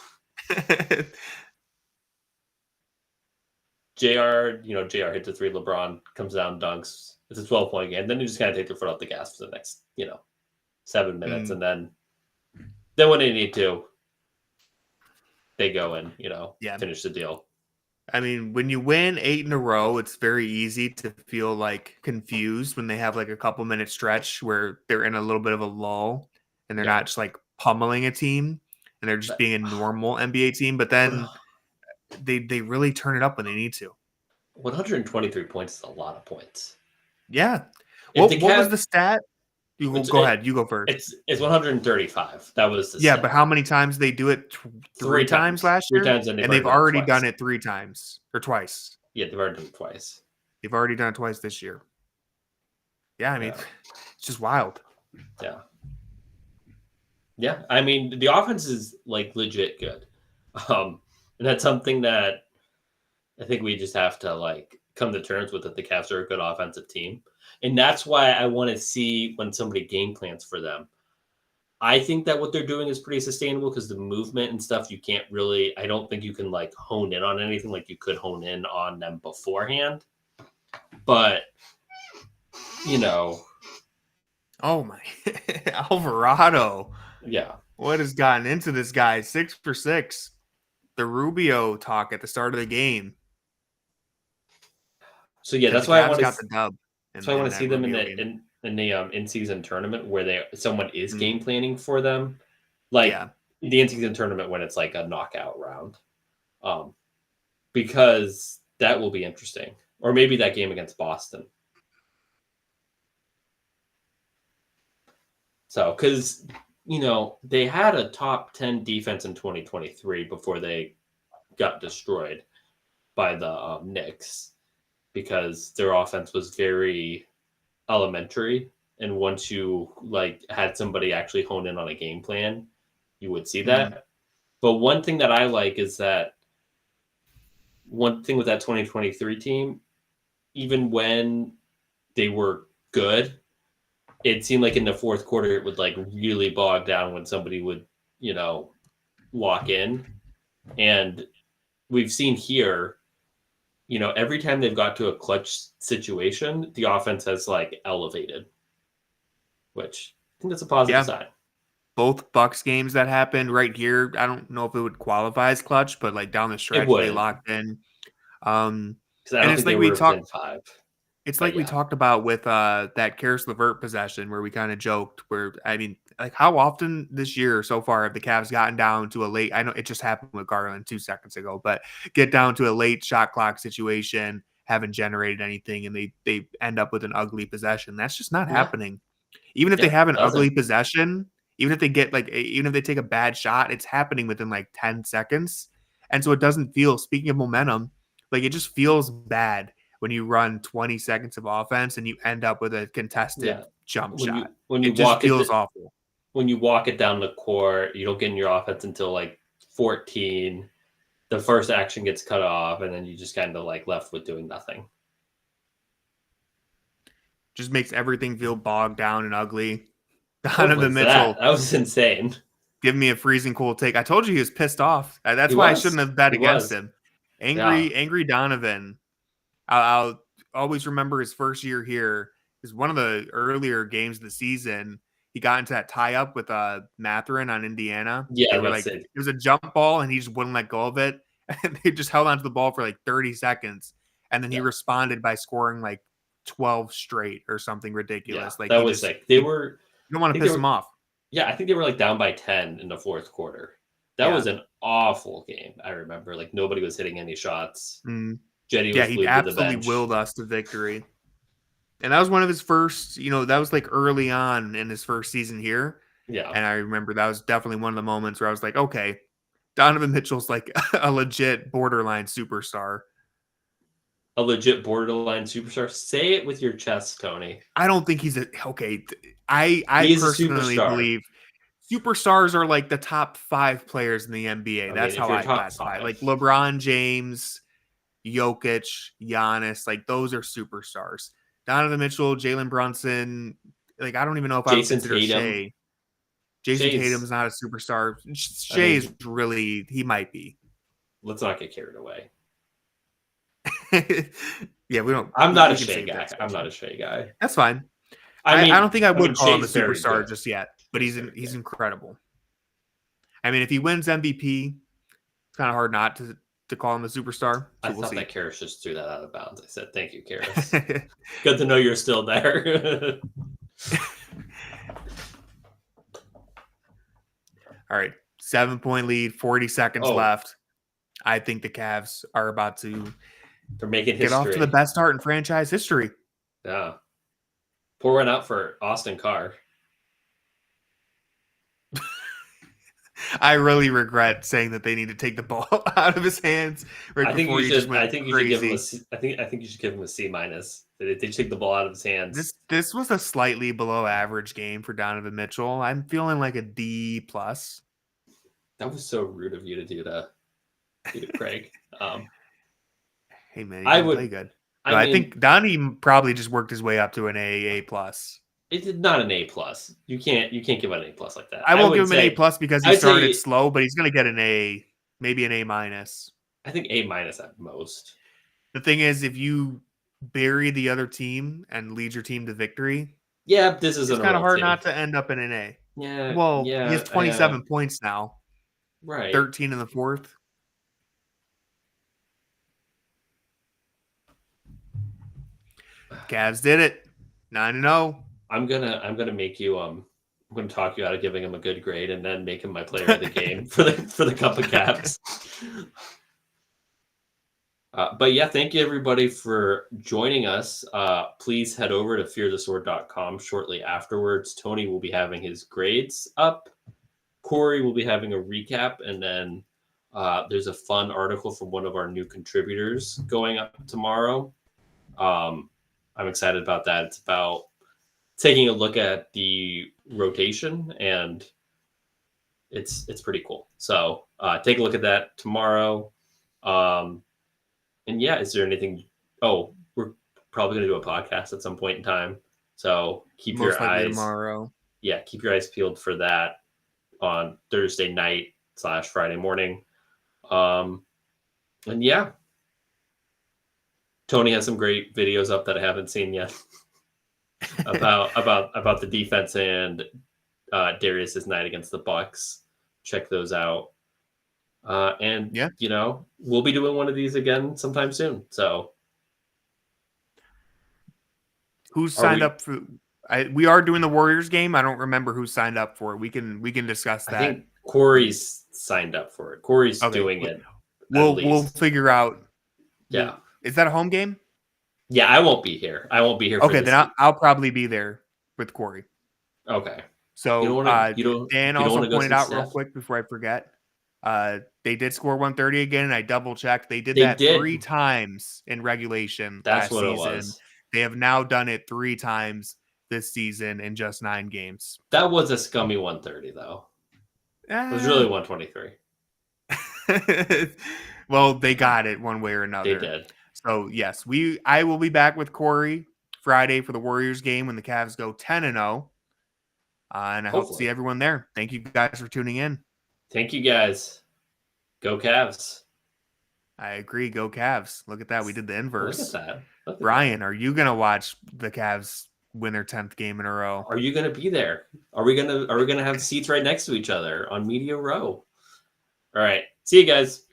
JR hit the 3. LeBron comes down, dunks. It's a 12-point game. Then you just kind of take their foot off the gas for the next, 7 minutes. And then when they need to, they go and, finish the deal. I mean, when you win 8 in a row, it's very easy to feel like confused when they have like a couple minute stretch where they're in a little bit of a lull and they're Yeah. not just like pummeling a team and they're just But being a normal NBA team. But then they really turn it up when they need to. 123 points is a lot of points. Yeah. If the What was Cavs, the stat? You it's go ahead. You go first. it's 135. That was the Yeah, but stat. how many times they do it? Three times last Three year, times, and and they've already already done it twice. done it 3 times or twice. Yeah, they've already done it twice. They've already done it twice this year. Yeah, I mean, Yeah. it's just wild. Yeah. Yeah, I mean, the offense is like legit good. And that's something that I think we just have to like come to terms with, that the Cavs are a good offensive team. And that's why I want to see when somebody game plans for them. I think that what they're doing is pretty sustainable because the movement and stuff, you can't really, I don't think you can like hone in on anything like you could hone in on them beforehand. But, you know. Oh my, Alvarado. Yeah. What has gotten into this guy? 6 for 6. The Rubio talk at the start of the game. So yeah, that's why I want to got the dub. So I want to see them in the in-season tournament where someone is game planning for them, like the in-season tournament when it's like a knockout round, because that will be interesting. Or maybe that game against Boston. So, because they had a top 10 defense in 2023 before they got destroyed by the Knicks, because their offense was very elementary, and once you like had somebody actually hone in on a game plan, you would see that. But one thing that I like is that one thing with that 2023 team, even when they were good, it seemed like in the fourth quarter it would like really bog down when somebody would lock in. And we've seen here, every time they've got to a clutch situation, the offense has like elevated, which I think that's a positive sign. Both Bucks games that happened right here, I don't know if it would qualify as clutch, but like down the stretch, they locked in. Because I don't think they were within 5. It's like we talked about with that Karis LeVert possession where we kind of joked where, I mean, like how often this year so far have the Cavs gotten down to a late, I know it just happened with Garland 2 seconds ago, but get down to a late shot clock situation, haven't generated anything, and they end up with an ugly possession. That's just not happening. Even if they have an ugly possession, even if they take a bad shot, it's happening within like 10 seconds. And so it doesn't feel, speaking of momentum, like it just feels bad when you run 20 seconds of offense and you end up with a contested jump shot. It just feels awful. When you walk it down the court, you don't get in your offense until like 14. The first action gets cut off, and then you just kind of like left with doing nothing. Just makes everything feel bogged down and ugly. Donovan Mitchell. That was insane. Give me a freezing cold take. I told you he was pissed off. That's why I shouldn't have bet against him. Angry Donovan. I'll always remember his first year here. Is one of the earlier games of the season. He got into that tie up with Mathurin on Indiana. Yeah, it was a jump ball, and he just wouldn't let go of it. And they just held onto the ball for like 30 seconds, and then he responded by scoring like 12 straight or something ridiculous. Yeah, like that was sick. You don't want to piss him off. Yeah, I think they were like down by 10 in the fourth quarter. That was an awful game. I remember like nobody was hitting any shots. Jetty was he absolutely willed us to victory. And that was one of his first, that was like early on in his first season here. Yeah. And I remember that was definitely one of the moments where I was like, okay, Donovan Mitchell's like a legit borderline superstar. A legit borderline superstar? Say it with your chest, Tony. I don't think he's I personally believe superstars are like the top 5 players in the NBA. That's how I classify. Like LeBron James, Jokic, Giannis, like those are superstars. Donovan Mitchell, Jalen Brunson, like I don't even know if I would consider Shea. Jason Tatum's not a superstar. Shea's really, he might be. Let's not get carried away. Yeah, we don't. I'm not a Shea guy. I'm not a Shea guy. That's fine. I don't think I would call him a superstar just yet, but he's incredible. I mean, if he wins MVP, it's kind of hard not to to call him a superstar. So I we'll thought see. that Karras just threw that out of bounds. I said, thank you, Karras. Good to know you're still there. All right. 7-point lead, 40 seconds left. I think the Cavs are about to They're making get off to the best start in franchise history. Yeah. Pour one out for Austin Carr. I really regret saying that they need to take the ball out of his hands right before he just went I think you should give him I think you should give him a C-. They take the ball out of his hands. This was a slightly below average game for Donovan Mitchell. I'm feeling like a D+. That was so rude of you to do to Craig. Hey man, he didn't play good. No, I think Donnie probably just worked his way up to an A+. It's not an A+. You can't give an A+ like that. I won't give him an A+ because he started slow, but he's going to get an A, maybe an A-. I think A- at most. The thing is, if you bury the other team and lead your team to victory, this is it's kind of hard not to end up in an A. Yeah. Well, he has 27 points now. Right. 13 in the fourth. Cavs did it. 9-0. I'm gonna make you I'm gonna talk you out of giving him a good grade and then make him my player of the game for the Cup of Cavs. But yeah, thank you everybody for joining us. Please head over to fearthesword.com shortly afterwards. Tony will be having his grades up. Corey will be having a recap, and then there's a fun article from one of our new contributors going up tomorrow. I'm excited about that. It's about taking a look at the rotation, and it's pretty cool. So take a look at that tomorrow. And yeah, is there anything? Oh, we're probably going to do a podcast at some point in time. So keep your eyes tomorrow. Yeah, keep your eyes peeled for that on Thursday night / Friday morning. And yeah, Tony has some great videos up that I haven't seen yet about the defense and Darius's night against the Bucks. Check those out. And we'll be doing one of these again sometime soon. So who's signed up for? We are doing the Warriors game. I don't remember who signed up for it. We can discuss that. I think Corey's signed up for it. Corey's doing it. We'll figure out. Yeah. Is that a home game? Yeah, I won't be here. Okay, then I'll probably be there with Corey. Okay. So Dan also pointed out real quick before I forget. They did score 130 again, and I double checked. They did 3 times in regulation. That's what season. It was. They have now done it 3 times this season in just 9 games. That was a scummy 130, though. It was really 123. Well, they got it one way or another. They did. So yes, I will be back with Corey Friday for the Warriors game when the Cavs go 10-0. And I hope to see everyone there. Thank you guys for tuning in. Thank you guys. Go Cavs. I agree. Go Cavs. Look at that. We did the inverse. Look at that. Ryan, are you going to watch the Cavs win their 10th game in a row? Are you going to be there? Are we going to have seats right next to each other on Media Row? All right. See you guys.